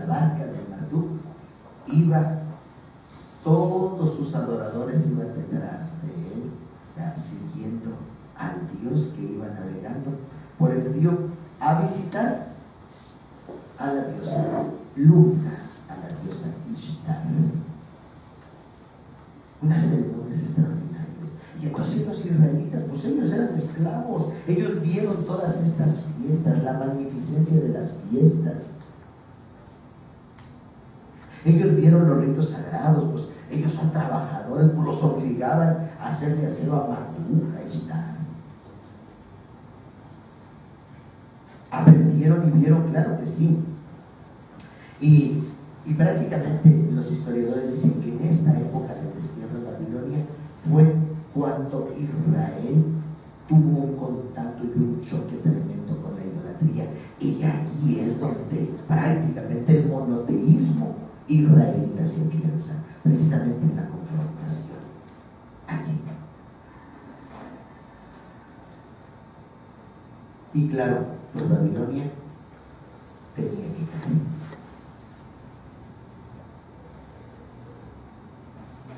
barca de Marduk iba, todos sus adoradores iban detrás de él, siguiendo al Dios que iba navegando por el río a visitar a la diosa Luna, a la diosa Ishtar. Unas ceremonias extraordinarias. Y entonces los israelitas, pues ellos eran esclavos, ellos vieron todas estas fiestas, la magnificencia de las fiestas. Ellos vieron los ritos sagrados, pues ellos son trabajadores, pues los obligaban a hacer de acero a Marduk, a Ishtar. Aprendieron y vieron, claro que sí. Y prácticamente los historiadores dicen que en esta época del destierro de Babilonia fue cuando Israel tuvo un contacto y un choque tremendo con la idolatría. Y aquí es donde prácticamente el monoteísmo israelita se afianza, precisamente en la confrontación. Aquí. Y claro, pues Babilonia tenía que caer.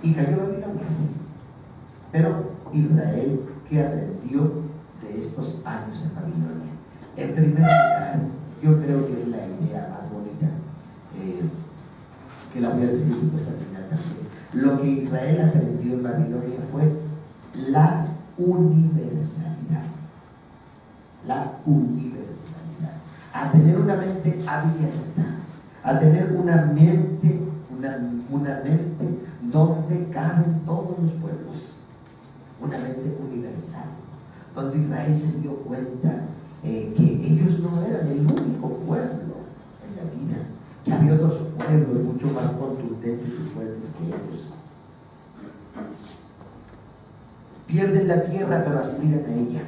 Y cayó Babilonia, sí. Pero Israel, ¿qué aprendió de estos años en Babilonia? En primer lugar, yo creo que es la idea más bonita, que la voy a decir después al final también. Lo que Israel aprendió en Babilonia fue la universalidad. La universalidad. A tener una mente abierta, a tener una mente donde caben todos los pueblos, una mente universal, donde Israel se dio cuenta que ellos no eran el único pueblo en la vida, que había otros pueblos mucho más contundentes y fuertes que ellos. Pierden la tierra pero aspiran a ella.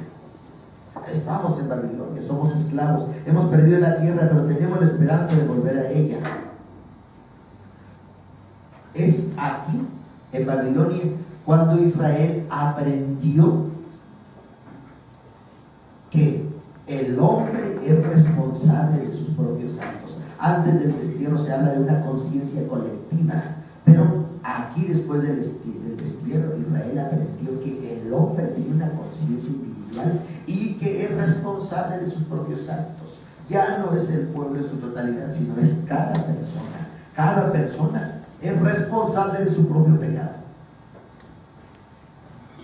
Estamos en Babilonia, somos esclavos, hemos perdido la tierra pero tenemos la esperanza de volver a ella. Es aquí, en Babilonia, cuando Israel aprendió que el hombre es responsable de sus propios actos. Antes del destierro se habla de una conciencia colectiva, pero aquí, después del destierro, Israel aprendió que el hombre tiene una conciencia individual y que es responsable de sus propios actos. Ya no es el pueblo en su totalidad, sino es cada persona. Cada persona es responsable de su propio pecado.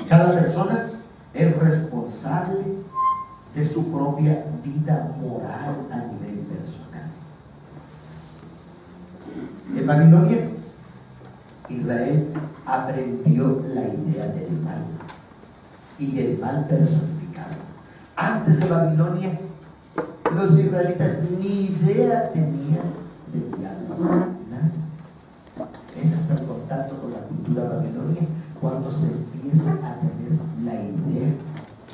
Cada persona es responsable de su propia vida moral a nivel personal. En Babilonia, Israel aprendió la idea del mal y el mal personificado. Antes de Babilonia, los israelitas ni idea tenían del diablo, nada. Es hasta el contacto con la cultura babilonia cuando se empieza a tener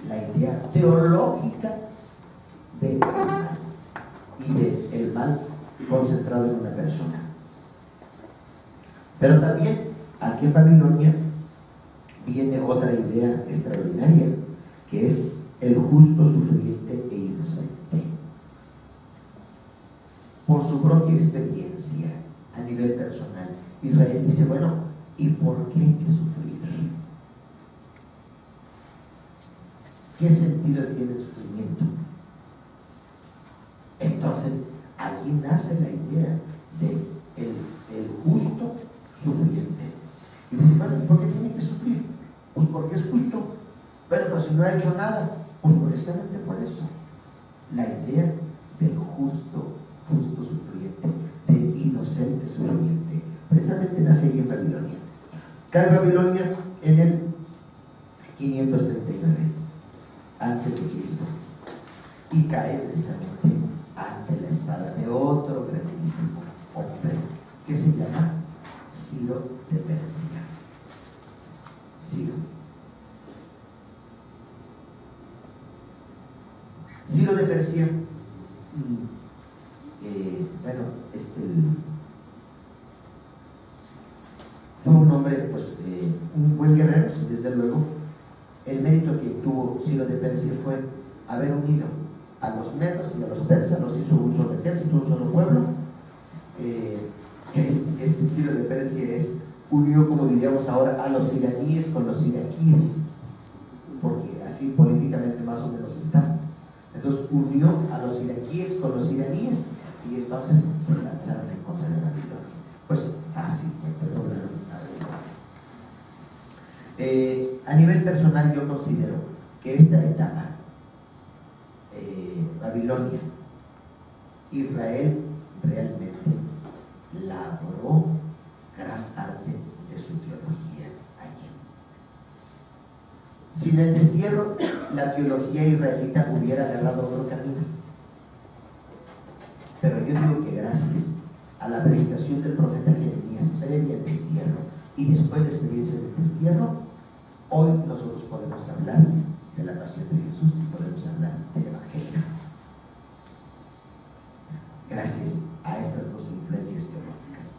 la idea teológica del mal y del mal concentrado en una persona. Pero también aquí en Babilonia viene otra idea idea extraordinaria, que es el justo, sufriente e inocente. Por su propia experiencia a nivel personal, Israel dice, bueno, ¿y por qué hay que sufrir? ¿Qué sentido tiene el sufrimiento? Entonces, allí nace la idea de el justo sufriente. Y dice, bueno, ¿y por qué tiene que sufrir? Pues porque es justo. Bueno, pero si no ha hecho nada, pues precisamente por eso. La idea del justo sufriente, del inocente sufriente, precisamente nace allí en Babilonia. Cae Babilonia en el 539 antes de Cristo, y cae precisamente ante la espada de otro grandísimo hombre que se llama Ciro de Persia. Ciro de Persia, fue un hombre, pues, un buen guerrero, desde luego. El mérito que tuvo Ciro de Persia fue haber unido a los medos y a los persas, los hizo un solo ejército, un solo pueblo. Este Ciro de Persia unió, como diríamos ahora, a los iraníes con los iraquíes, porque así políticamente más o menos está. Entonces unió a los iraquíes con los iraníes y entonces se lanzaron en contra de Babilonia. Pues fácilmente lograron Babilonia. A nivel personal, yo considero que esta etapa, Babilonia, Israel realmente labró gran parte de su teología allí. Sin el destierro, la teología israelita hubiera agarrado otro camino. Pero yo digo que gracias a la predicación del profeta Jeremías previa al destierro y después la experiencia del destierro, hoy nosotros podemos hablar de la pasión de Jesús y podemos hablar del Evangelio. Gracias a estas dos influencias teológicas.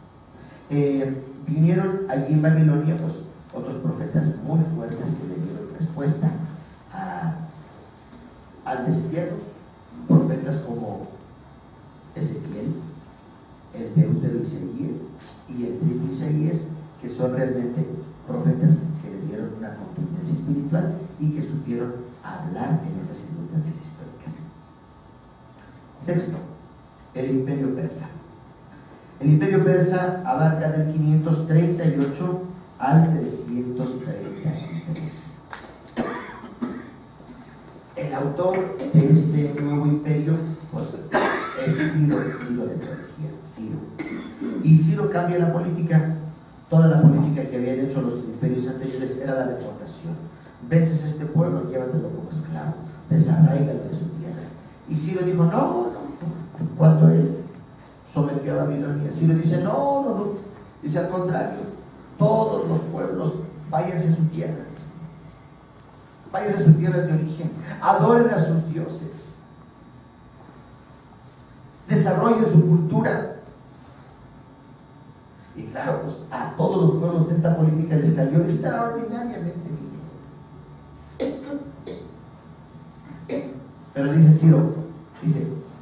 Vinieron allí en Babilonia, pues, otros profetas muy fuertes que le dieron respuesta al destierro. Profetas como Ezequiel, el Deutero Isaías y el Trito Isaías, que son realmente profetas que le dieron una contundencia espiritual y que supieron hablar en estas circunstancias históricas. Sexto, el Imperio Persa. El Imperio Persa abarca del 538 al 333. El autor de este nuevo imperio, pues, es Ciro de Persia. Y Ciro cambia la política. Toda la política que habían hecho los imperios anteriores era la deportación. Vences este pueblo, llévatelo como esclavo, desarráigalo de su tierra. Y Ciro dijo, no. Cuando él sometió a Babilonia, Ciro dice, no. Dice, al contrario, todos los pueblos váyanse a su tierra. Váyanse a su tierra de origen. Adoren a sus dioses. Desarrollen su cultura. Y claro, pues a todos los pueblos esta política les cayó extraordinariamente bien. Pero dice Ciro,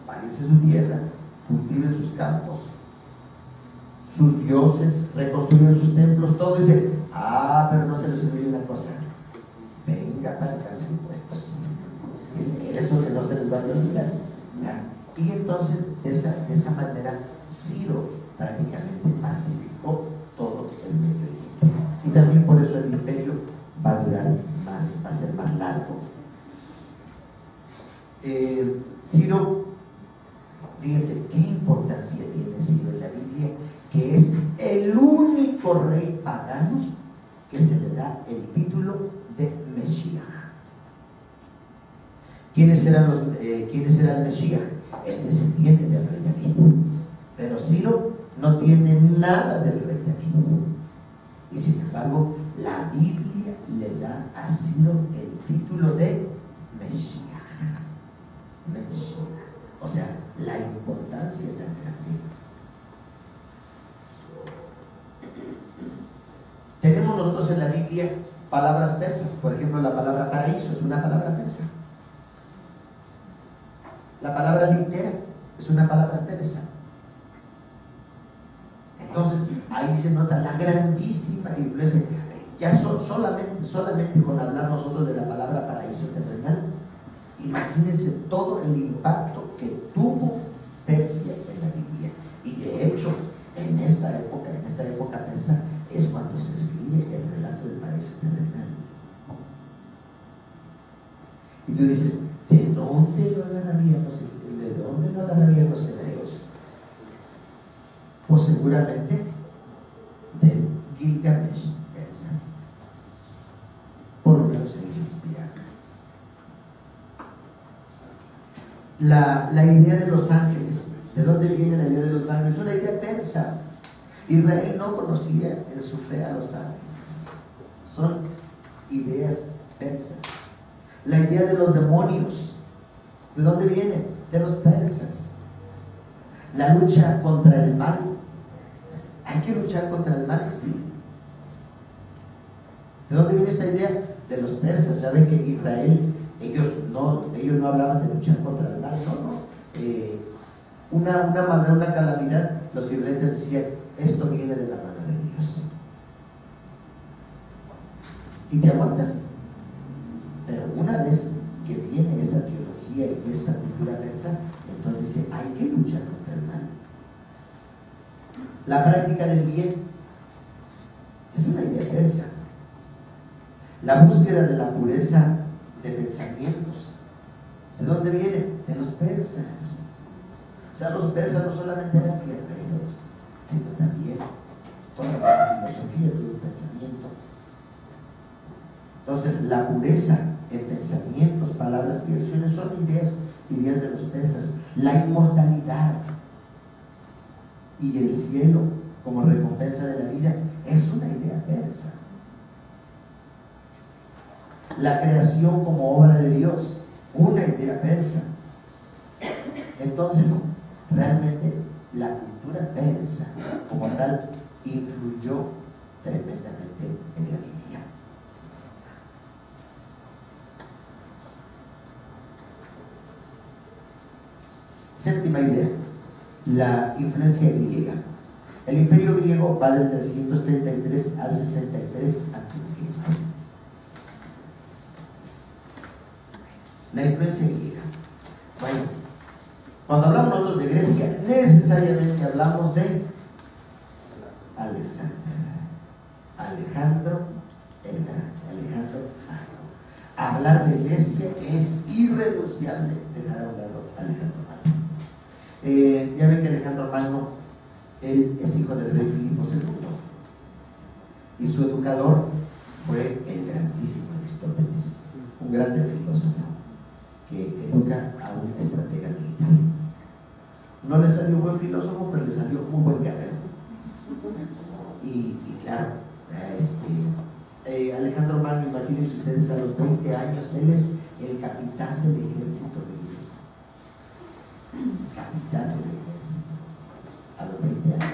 váyanse a su tierra, cultiven sus campos, sus dioses, reconstruyen sus templos, todo. Dice, pero no se les olvide una cosa, venga para acá los impuestos. Dice, eso que no se les va a olvidar. Y entonces, de esa manera, Ciro prácticamente pacificó todo el Medio Oriente. Y también por eso el imperio va a durar más, va a ser más largo. Ciro, fíjense qué importancia tiene Ciro en la Biblia, que es el único rey pagano que se le da el título de Mesías. ¿Quién era el Mesías? El descendiente del rey David. Pero Ciro no tiene nada del rey David. Y sin embargo, la Biblia le da a Ciro el título de Mesías. O sea, la importancia tan grande. Tenemos nosotros en la Biblia palabras persas. Por ejemplo, la palabra paraíso es una palabra persa. La palabra litera es una palabra persa. Entonces, ahí se nota la grandísima influencia. Ya solamente con hablar nosotros de la palabra paraíso terrenal, imagínense todo el impacto que tuvo Persia en la Biblia. Y de hecho, en esta época persa, es cuando se escribe el relato del paraíso terrenal. Y tú dices, ¿de dónde lo agarrarían los hebreos? Pues seguramente del Gilgamesh persa. Por lo menos se les inspira. La idea de los ángeles. ¿De dónde viene la idea de los ángeles? Es una idea persa. Israel no conocía en su fe a los ángeles. Son ideas persas. La idea de los demonios. ¿De dónde viene? De los persas. La lucha contra el mal. ¿Hay que luchar contra el mal? Sí. ¿De dónde viene esta idea? De los persas. Ya ven que Israel, ellos no hablaban de luchar contra el mal, no. Una maldad, una calamidad, los israelitas decían, esto viene de la mano de Dios. Y te aguantas. Pero una vez que viene esta teología y esta cultura persa, entonces dice, hay que luchar contra el mal. La práctica del bien es una idea persa. La búsqueda de la pureza de pensamientos, ¿de dónde viene? De los persas. O sea, los persas no solamente eran guerreros, sino también toda la filosofía, todo el pensamiento. Entonces, la pureza en pensamientos, palabras y acciones son ideas de los persas. La inmortalidad y el cielo como recompensa de la vida es una idea persa. La creación como obra de Dios, una idea persa. Entonces, realmente la cultura persa como tal influyó tremendamente en la Biblia. Séptima idea, la influencia griega. El imperio griego va del 333 al 63 a.C. La influencia griega. Bueno, cuando hablamos nosotros de Grecia, necesariamente hablamos de Alejandro el Grande, Alejandro Magno. Hablar de Grecia es irrenunciable dejar a un lado a Alejandro Magno. Ya ven que Alejandro Magno, él es hijo del rey Filipo II, y su educador fue el grandísimo Aristóteles, un grande filósofo que educa a un estratega militar. No le salió buen filósofo, pero le salió muy buen guerrero. Y claro, Alejandro Magno, imagínense ustedes, a los 20 años, él es el capitán del ejército griego. Capitán del ejército, a los 20 años.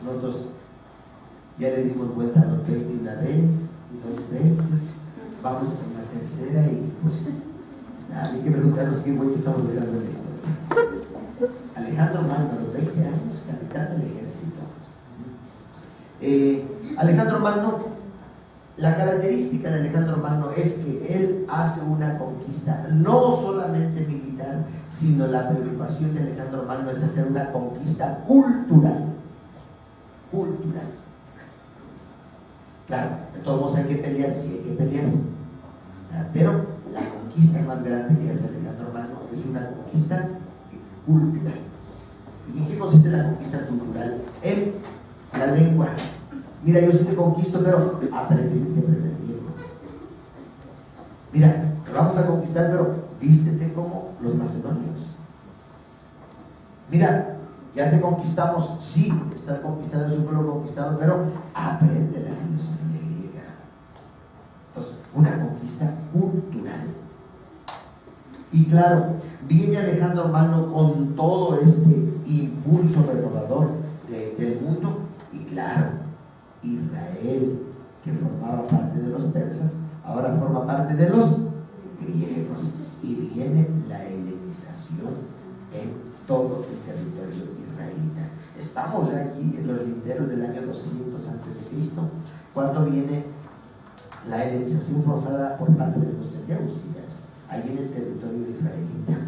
Nosotros ya le dimos vuelta a los 20 una vez, 2 veces, vamos con la tercera y pues hay que preguntarnos qué vuelta estamos llegando en la historia. Alejandro Magno, a los 20 años, capitán del ejército. Alejandro Magno, la característica de Alejandro Magno es que él hace una conquista no solamente militar, sino la preocupación de Alejandro Magno es hacer una conquista cultural. Claro, de todos modos hay que pelear, sí hay que pelear, pero la conquista más grande que hace Alejandro Magno es una conquista cultural. ¿Y en qué consiste la conquista cultural? En la lengua. Mira, yo sí te conquisto, pero tienes que aprender bien. Mira, te vamos a conquistar, pero vístete como los macedonios. Mira, ya te conquistamos, sí, estás conquistando, es un pueblo conquistado, pero aprende la filosofía griega. Entonces, una conquista cultural. Y claro, viene Alejandro Magno con todo este impulso renovador del mundo, y claro, Israel, que formaba parte de los persas, ahora forma parte de los griegos, y viene la helenización en todo el territorio israelita. Estamos ya allí en los linderos del año 200 a.C., cuando viene la helenización forzada por parte de los seleucidas, allí en el territorio israelita.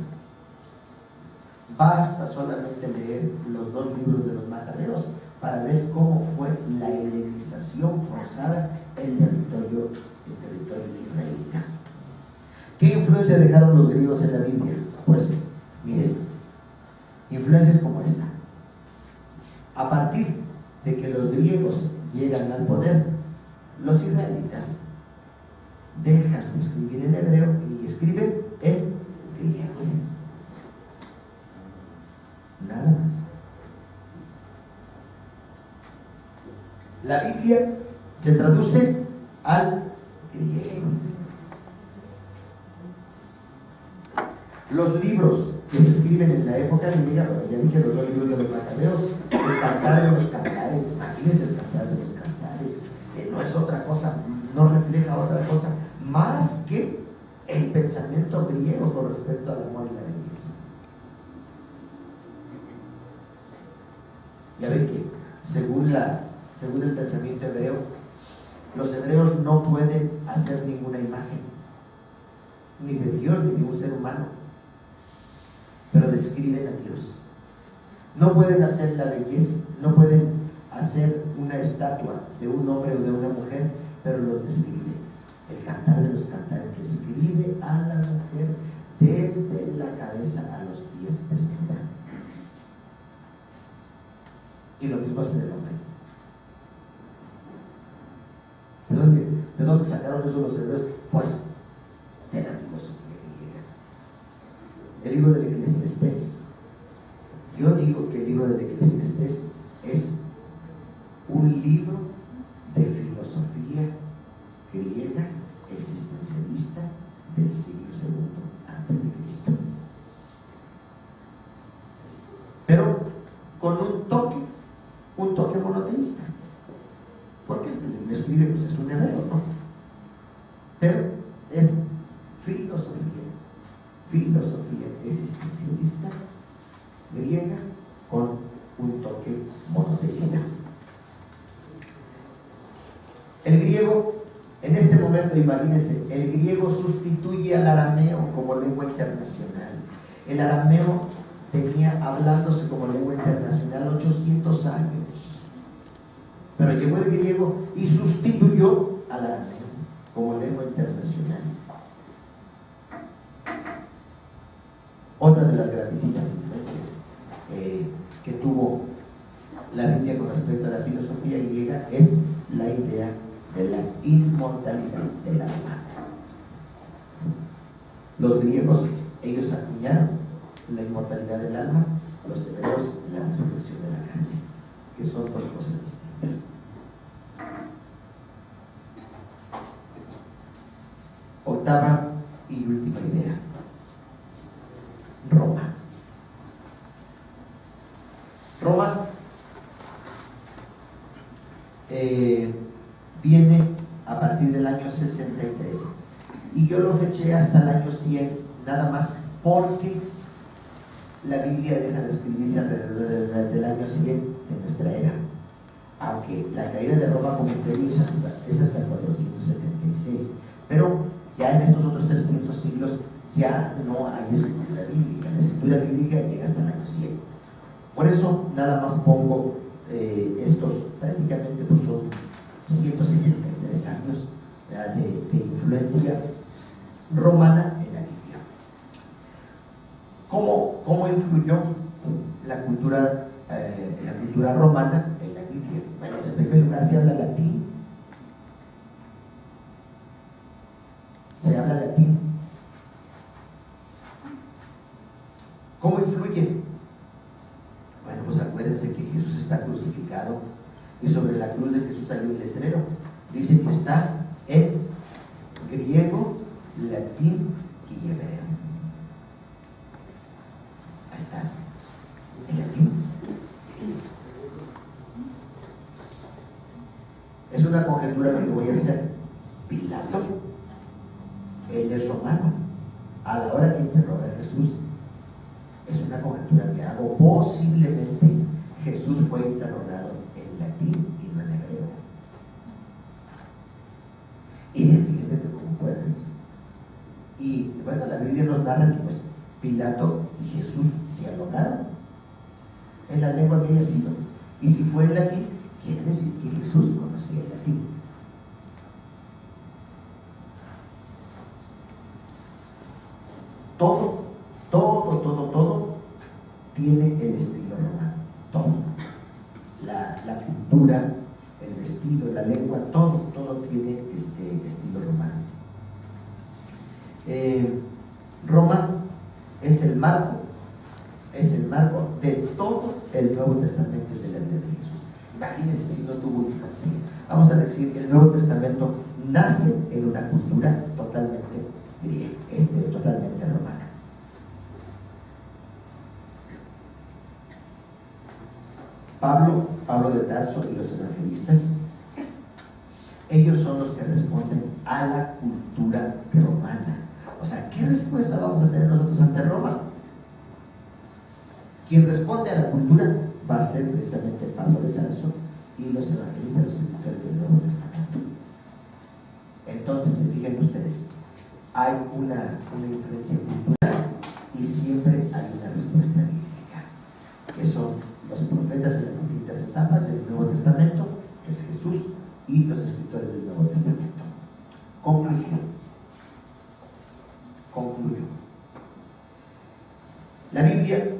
Basta solamente leer los 2 libros de los Macabeos para ver cómo fue la helenización forzada en el territorio israelita. ¿Qué influencia dejaron los griegos en la Biblia? Pues, miren, influencias como esta. A partir de que los griegos llegan al poder, los israelitas dejan de escribir en hebreo y escriben en griego. Nada más. La Biblia se traduce al griego. Los libros que se escriben en la época griega, ya dije los 2 libros de los Macabeos, el Cantar de los Cantares, imagínense el Cantar de los Cantares, que no es otra cosa, no refleja otra cosa más que el pensamiento griego con respecto al amor y la belleza. Ya ven que según el pensamiento hebreo, los hebreos no pueden hacer ninguna imagen, ni de Dios ni de un ser humano, pero describen a Dios. No pueden hacer la belleza, no pueden hacer una estatua de un hombre o de una mujer, pero los describe. El Cantar de los Cantares describe a la mujer desde la cabeza a los pies desnuda. Y lo mismo hace del hombre. ¿De dónde sacaron eso los hebreos? Pues de la filosofía griega. El libro del Eclesiastés. Yo digo que el libro del Eclesiastés es un libro de filosofía griega existencialista del siglo II a.C. Pero con un toque monoteísta, porque el que lo escribe pues es un hebreo, ¿no? Pero es filosofía existencialista griega con un toque monoteísta. El griego, en este momento, imagínense, el griego sustituye al arameo como lengua internacional. El arameo tenía hablándose como lengua internacional 800 años, pero llegó el griego y sustituyó al arameo como lengua internacional. Otra de las grandísimas influencias que tuvo la Biblia con respecto a la filosofía griega es la idea de la inmortalidad del alma. Los griegos, ellos acuñaron la inmortalidad del alma, los hebreos la resurrección de la carne, que son 2 cosas distintas. Octava y última idea: Roma. Roma viene a partir del año 63 y yo lo feché hasta el año 100 nada más porque la Biblia deja de escribirse alrededor del año 100 de nuestra era, aunque la caída de Roma como imperio es hasta el 476, pero ya en estos otros 300 siglos ya no hay escritura bíblica. La escritura bíblica llega hasta el año 100. Por eso nada más pongo estos, prácticamente pues son 163 años de influencia romana en la Biblia. ¿Cómo influyó la cultura romana en la Biblia? Bueno, en primer lugar se habla latín. ¿Cómo influye? Bueno, pues acuérdense que Jesús está crucificado y sobre la cruz de Jesús hay un letrero. Dice que está en griego, latín y hebreo. Ahí está, en latín. Pilato, él es romano. A la hora que interroga a Jesús, es una conjetura que hago, posiblemente Jesús fue interrogado en latín y no en hebreo. Y defiéndete como puedas. Y bueno, la Biblia nos narra que pues Pilato y Jesús dialogaron en la lengua que haya sido. Y si fue en latín, quiere decir que Jesús conocía el latín. Todo tiene el estilo romano. Todo. La cultura, el vestido, la lengua, todo tiene este estilo romano. Roma es el marco de todo el Nuevo Testamento de la vida de Jesús. Imagínense si no tuvo infancia. Vamos a decir que el Nuevo Testamento nace en una cultura totalmente griega, totalmente romana. Pablo de Tarso y los evangelistas, ellos son los que responden a la cultura romana. O sea, ¿qué respuesta vamos a tener nosotros ante Roma? Quien responde a la cultura va a ser precisamente Pablo de Tarso y los evangelistas, los escritores del Nuevo Testamento. Entonces, se fijan ustedes, hay una influencia cultural y siempre hay una respuesta bíblica, que son los profetas en las distintas etapas del Nuevo Testamento, que es Jesús, y los escritores del Nuevo Testamento. Concluyo. La Biblia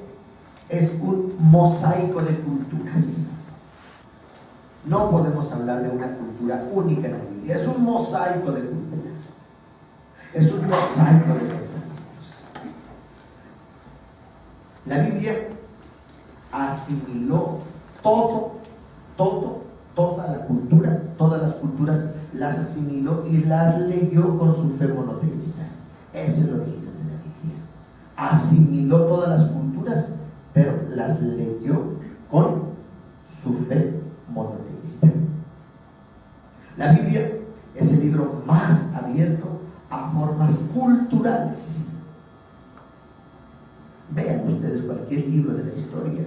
es un mosaico de culturas. No podemos hablar de una cultura única en la Biblia. Es un mosaico de culturas. Es un mosaico de pensamientos. La Biblia asimiló toda la cultura, todas las culturas las asimiló y las leyó con su fe monoteísta. Ese es el origen de la Biblia. Asimiló todas las culturas, pero las leyó con su fe monoteísta. La Biblia es el libro más abierto a formas culturales. Vean ustedes cualquier libro de la historia,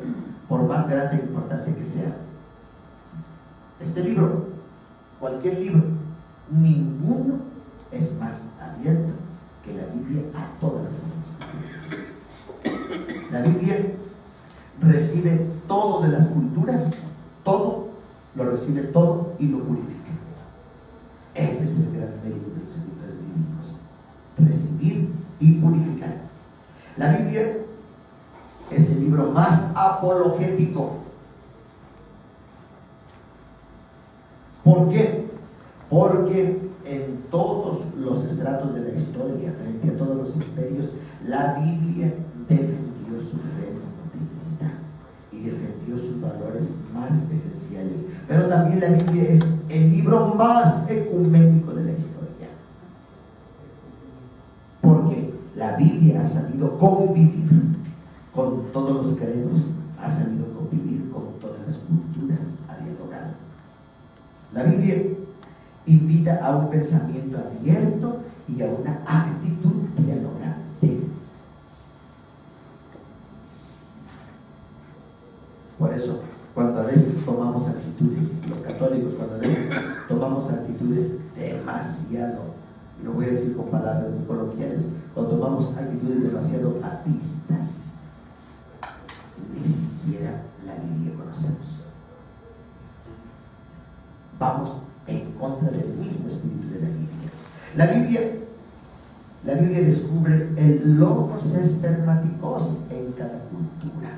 por más grande e importante que sea. Este libro, cualquier libro, ninguno es más abierto que la Biblia a todas las culturas. La Biblia recibe todo de las culturas, todo, lo recibe todo y lo purifica. Ese es el gran mérito de los escritores bíblicos: recibir y purificar. La Biblia es el libro más apologético. ¿Por qué? Porque en todos los estratos de la historia, frente a todos los imperios, la Biblia defendió su fe monoteísta y defendió sus valores más esenciales. Pero también la Biblia es el libro más ecuménico de la historia, porque la Biblia ha sabido convivir con todos los credos, ha sabido convivir con todas las culturas, ha dialogado. La Biblia invita a un pensamiento abierto y a una actitud dialogante. Por eso, cuando a veces tomamos actitudes, los católicos, cuando a veces tomamos actitudes demasiado, lo voy a decir con palabras muy coloquiales, cuando tomamos actitudes demasiado ateístas, ni siquiera la Biblia conocemos. Vamos en contra del mismo espíritu de la Biblia. La Biblia descubre el logos espermaticos en cada cultura.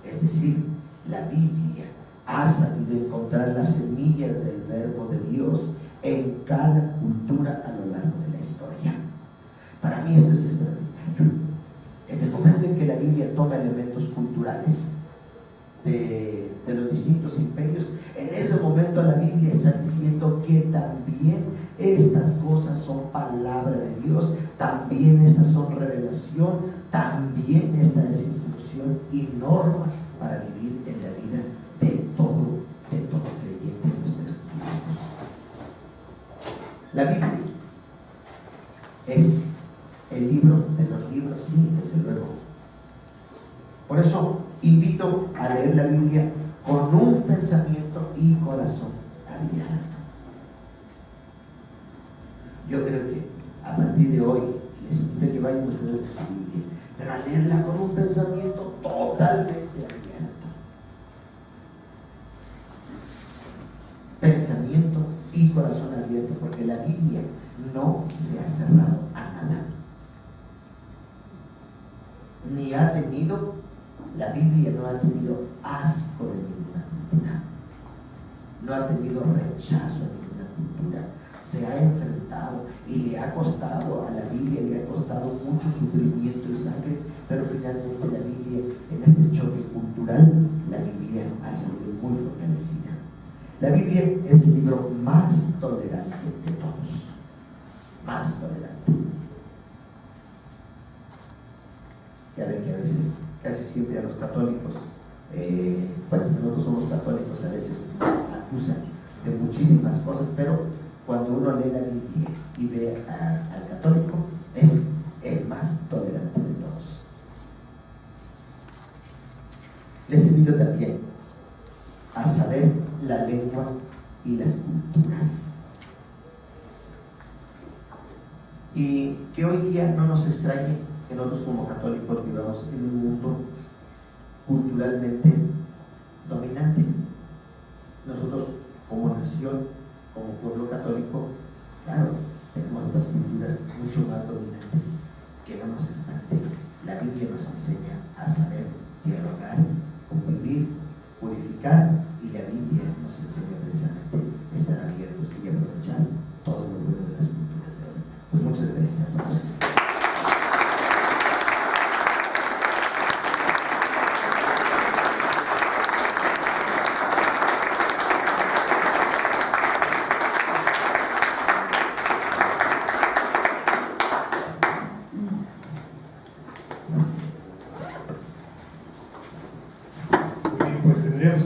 Es decir, la Biblia ha sabido encontrar las semillas del verbo de Dios en cada cultura a lo largo de la historia. Para mí esto es extraordinario. En el momento en que la Biblia toma elementos culturales de los distintos imperios, en ese momento la Biblia está diciendo que también estas cosas son palabra de Dios, también estas son revelación, también esta es instrucción y norma para vivir en la vida de todo creyente en los textos bíblicos. La Biblia es el libro de los libros, sí, desde luego. Por eso invito a leer la Biblia con un pensamiento y corazón abierto. Yo creo que a partir de hoy les invito a que vayan a estudiar su Biblia, pero a leerla con un pensamiento totalmente abierto. Pensamiento y corazón abierto, porque la Biblia no se ha cerrado a nada. Ni ha tenido, la Biblia no ha tenido asco de ninguna cultura, no ha tenido rechazo de ninguna cultura. Se ha enfrentado y le ha costado a la Biblia, le ha costado mucho sufrimiento y sangre, pero finalmente la Biblia, en este choque cultural, la Biblia ha salido muy fortalecida. La Biblia es el libro más tolerante de todos, más tolerante. Ya ven que a veces, casi siempre a los católicos, bueno, nosotros somos católicos, a veces nos acusan de muchísimas cosas, pero cuando uno lee la Biblia y ve al católico, es el más tolerante de todos. Les invito también a saber la lengua y las culturas. Y que hoy día no nos extrañe que nosotros como católicos vivamos en un mundo culturalmente dominante. Nosotros como nación, como pueblo católico, claro, tenemos otras culturas mucho más dominantes. Que no nos espante. La Biblia nos enseña a saber dialogar, convivir, purificar, y la Biblia nos enseña precisamente a estar abiertos y aprovechar todo lo bueno de las culturas de hoy. Pues muchas gracias a todos.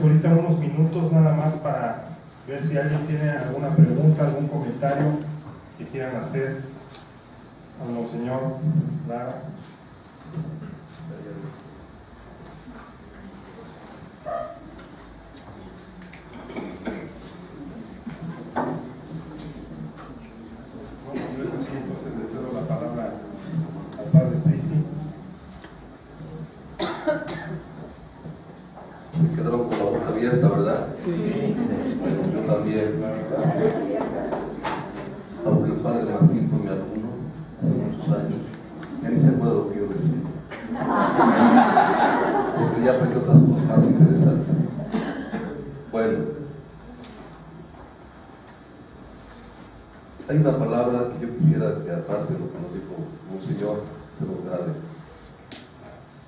Ahorita unos minutos nada más para ver si alguien tiene alguna pregunta, algún comentario que quieran hacer a Monseñor Lara. No es así, entonces le cedo la palabra al Padre Trisi. Se quedaron con la boca abierta, ¿verdad? Sí. Bueno, yo también. Aunque el Padre Martín fue mi alumno hace muchos años, ya ni se acuerda lo que yo decía. Porque ya aprendí otras cosas más interesantes. Bueno, hay una palabra que yo quisiera que, aparte de lo que nos dijo Monseñor, se nos grabe.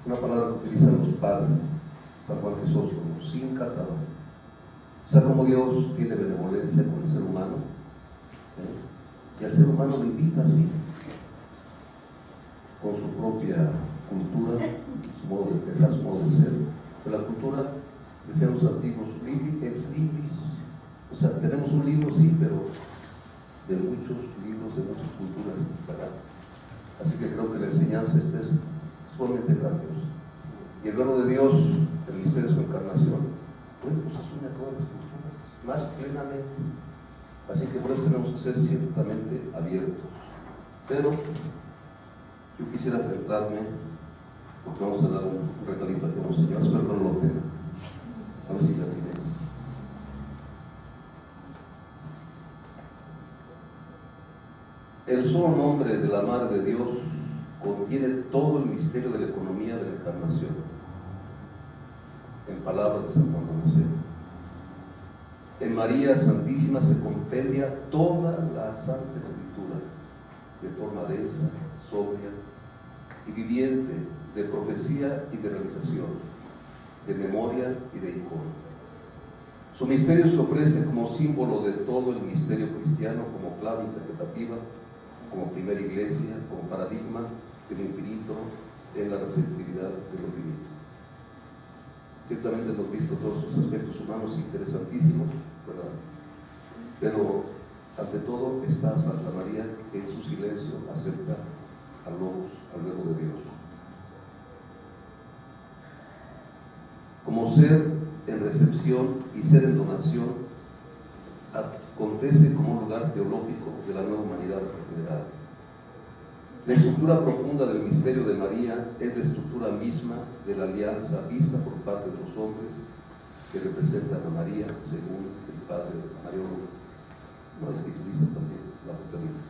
Una palabra que utilizan los padres, San Juan Crisóstomo, sin catador. O sea, como Dios tiene benevolencia con el ser humano, y al ser humano lo invita así, con su propia cultura, su modo de pensar, su modo de ser. Pero la cultura, decían los antiguos, libri ex libris. O sea, tenemos un libro, sí, pero de muchos libros, de muchas culturas, ¿verdad? Así que creo que la enseñanza esta es sumamente grandiosa. Y el verbo de Dios, el misterio de su encarnación, bueno, pues asume a todas las culturas, más plenamente. Así que por eso tenemos que ser ciertamente abiertos. Pero yo quisiera centrarme, porque vamos a dar un regalito aquí a los señores, espero que no lo tengan. A ver si la tienen. El solo nombre de la Madre de Dios contiene todo el misterio de la economía de la encarnación, en palabras de San Juan Damasceno. En María Santísima se compendia toda la Santa Escritura de forma densa, sobria y viviente, de profecía y de realización, de memoria y de icono. Su misterio se ofrece como símbolo de todo el misterio cristiano, como clave interpretativa, como primera iglesia, como paradigma del infinito en la receptividad de lo divino. Ciertamente hemos visto todos sus aspectos humanos interesantísimos, ¿verdad? Pero Ante todo está Santa María, que en su silencio acerca al Verbo de Dios. Como ser en recepción y ser en donación, acontece como un lugar teológico de la nueva humanidad regenerada. La estructura profunda del misterio de María es la estructura misma de la alianza vista por parte de los hombres que representan a María según el Padre Mariano, no escriturista también, la paternidad.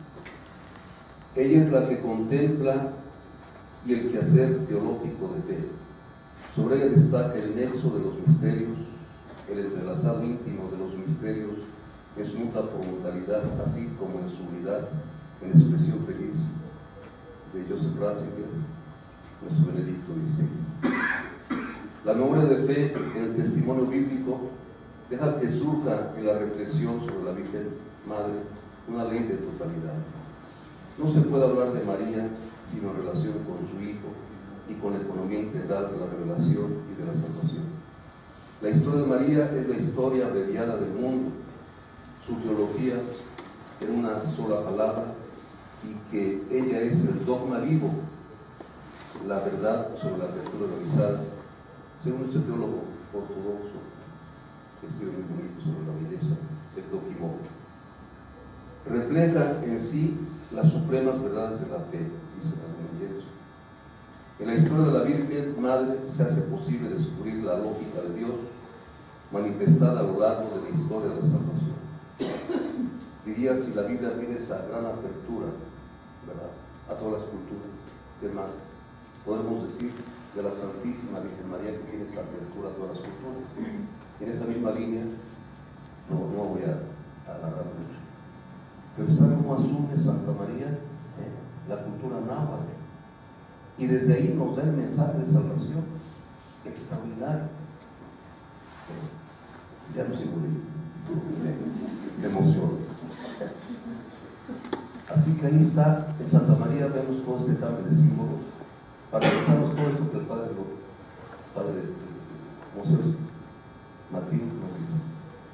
Ella es la que contempla y el quehacer teológico de fe. Sobre ella destaca el nexo de los misterios, el entrelazado íntimo de los misterios en su mutua frontalidad, así como en su unidad, en la expresión feliz de Joseph Ratzinger, nuestro Benedicto XVI. La memoria de fe en el testimonio bíblico deja que surja en la reflexión sobre la Virgen Madre una ley de totalidad. No se puede hablar de María sino en relación con su Hijo y con la economía integral de la revelación y de la salvación. La historia de María es la historia abreviada del mundo, su teología en una sola palabra, y que ella es el dogma vivo, la verdad sobre la criatura realizada, según este teólogo ortodoxo que escribe muy bonito sobre la belleza, el Doquimó. Refleja en sí las supremas verdades de la fe, dice la Evangelio. En la historia de la Virgen Madre se hace posible descubrir la lógica de Dios manifestada a lo largo de la historia de la salvación. Diría, si la Biblia tiene esa gran apertura, ¿verdad?, a todas las culturas, ¿qué más podemos decir de la Santísima Virgen María, que tiene esa apertura a todas las culturas? En esa misma línea, no voy a alargar mucho, pero ¿sabe cómo asume Santa María la cultura náhuatl? Y desde ahí nos da el mensaje de salvación extraordinario. Ya no sigo de emoción. Así que ahí está, en Santa María vemos todo este cambio de símbolos para pensarnos todo esto que el Padre José Martín nos dice.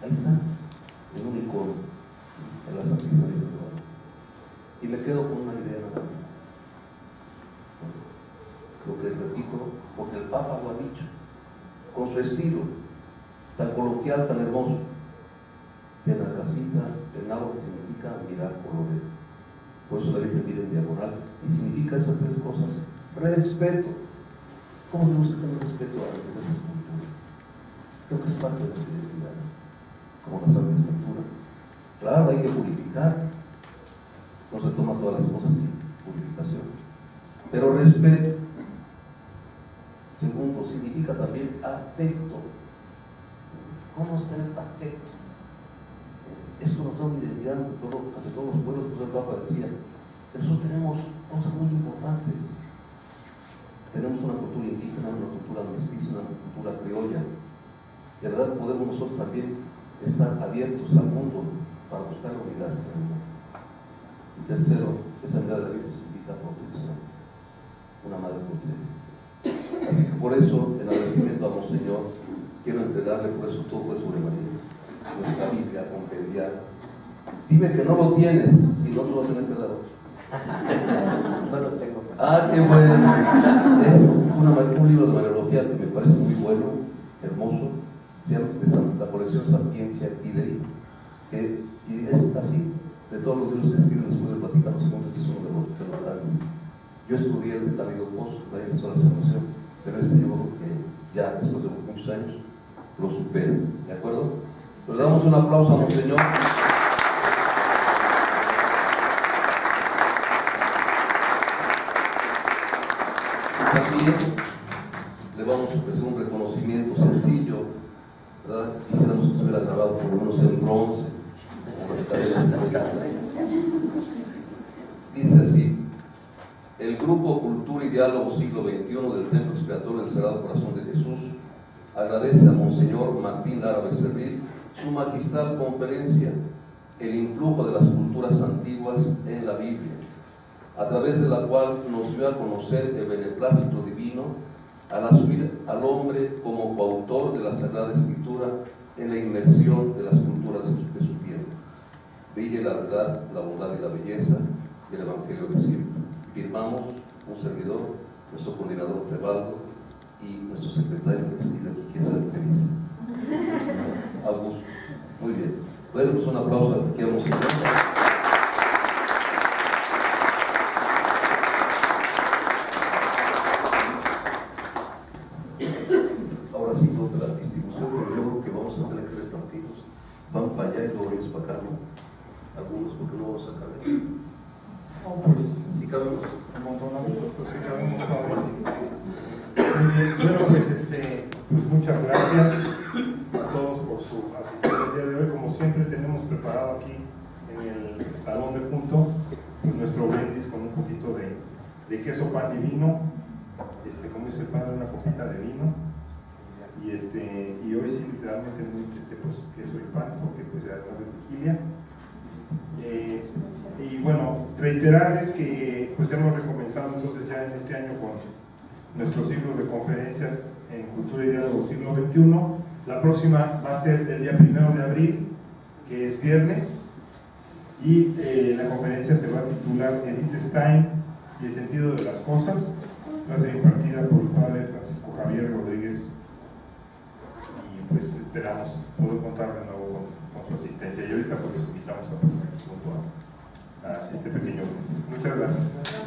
Ahí está, en un icono, en la Santísima Virgen de María. Y me quedo con una idea nada más. Lo que repito, porque el Papa lo ha dicho, con su estilo tan coloquial, tan hermoso. Tenacasita, náhuatl significa mirar colores. Por eso la Virgen mira en diagonal y significa esas tres cosas. Respeto. ¿Cómo tenemos que tener respeto a las diversas culturas? Creo que es parte de nuestra identidad, como la Santa Escritura. Claro, hay que purificar. No se toma todas las cosas sin purificación. Pero respeto. Segundo, significa también afecto. ¿Cómo es tener afecto? Esto nos da una identidad ante todos los pueblos, pues el Papa decía, nosotros tenemos cosas muy importantes. Tenemos una cultura indígena, una cultura mestiza, una cultura criolla. De verdad podemos nosotros también estar abiertos al mundo para buscar la unidad. Y tercero, esa mirada de la vida significa protección, una madre protectora. Así que por eso, en agradecimiento a Monseñor, quiero entregarle, por eso todo fue sobre María, nuestra Biblia compendiada. Dime que no lo tienes, si no te lo vas a tener que dar. No lo tengo. Ah, qué bueno. Es un libro de Mariología que me parece muy bueno, hermoso. Se llama la colección Sapiencia Fidei, y es así, de todos los libros que escriben los estudios vaticanos, este es uno de los grandes. Yo estudié el de David Oposo, la historia de la salvación, pero este yo creo que ya después de muchos años lo supero, ¿de acuerdo? Le damos un aplauso a Monseñor. También le vamos a ofrecer un reconocimiento sencillo, ¿verdad? Quisiéramos que estuviera grabado por lo menos en bronce. Dice así: el Grupo Cultura y Diálogo Siglo XXI del Templo Expiatorio del Sagrado Corazón de Jesús agradece a Monseñor Martín Lara Becerril su magistral conferencia, El influjo de las culturas antiguas en la Biblia, a través de la cual nos dio a conocer el beneplácito divino al asumir al hombre como coautor de la Sagrada Escritura en la inmersión de las culturas de su tiempo. brille la verdad, la bondad y la belleza del Evangelio de siempre. Firmamos un servidor, nuestro coordinador Tebaldo y nuestro secretario que está aquí, quién sabe qué dice. Augusto. Muy bien. Bueno, pues un aplauso a que hemos hecho. Ahora sí, los de la distribución, pero yo creo que vamos a tener que repartirlos. Van para allá y luego ellos para acá, ¿no? Algunos, porque no vamos a caber. Pues, Sí cabemos. un montón de nosotros, sí, cada uno sabe. Muy bien. Bueno, pues, pues muchas gracias a todos por su asistencia el día de hoy. Como siempre tenemos preparado aquí en el salón de junto pues nuestro brindis con un poquito de queso, pan y vino, como dice el padre, una copita de vino, y hoy sí literalmente pues queso y pan, porque pues ya estamos de vigilia. Y bueno, reiterarles que pues hemos recomenzado entonces ya en este año con nuestros ciclos de conferencias en Cultura y Diálogo Siglo XXI. La próxima va a ser el día 1 de abril, que es viernes, y la conferencia se va a titular Edith Stein y el sentido de las cosas. Va a ser impartida por el padre Francisco Javier Rodríguez, y pues esperamos poder contar de nuevo con su asistencia. Y ahorita pues los invitamos a pasar junto a este pequeño. Muchas gracias.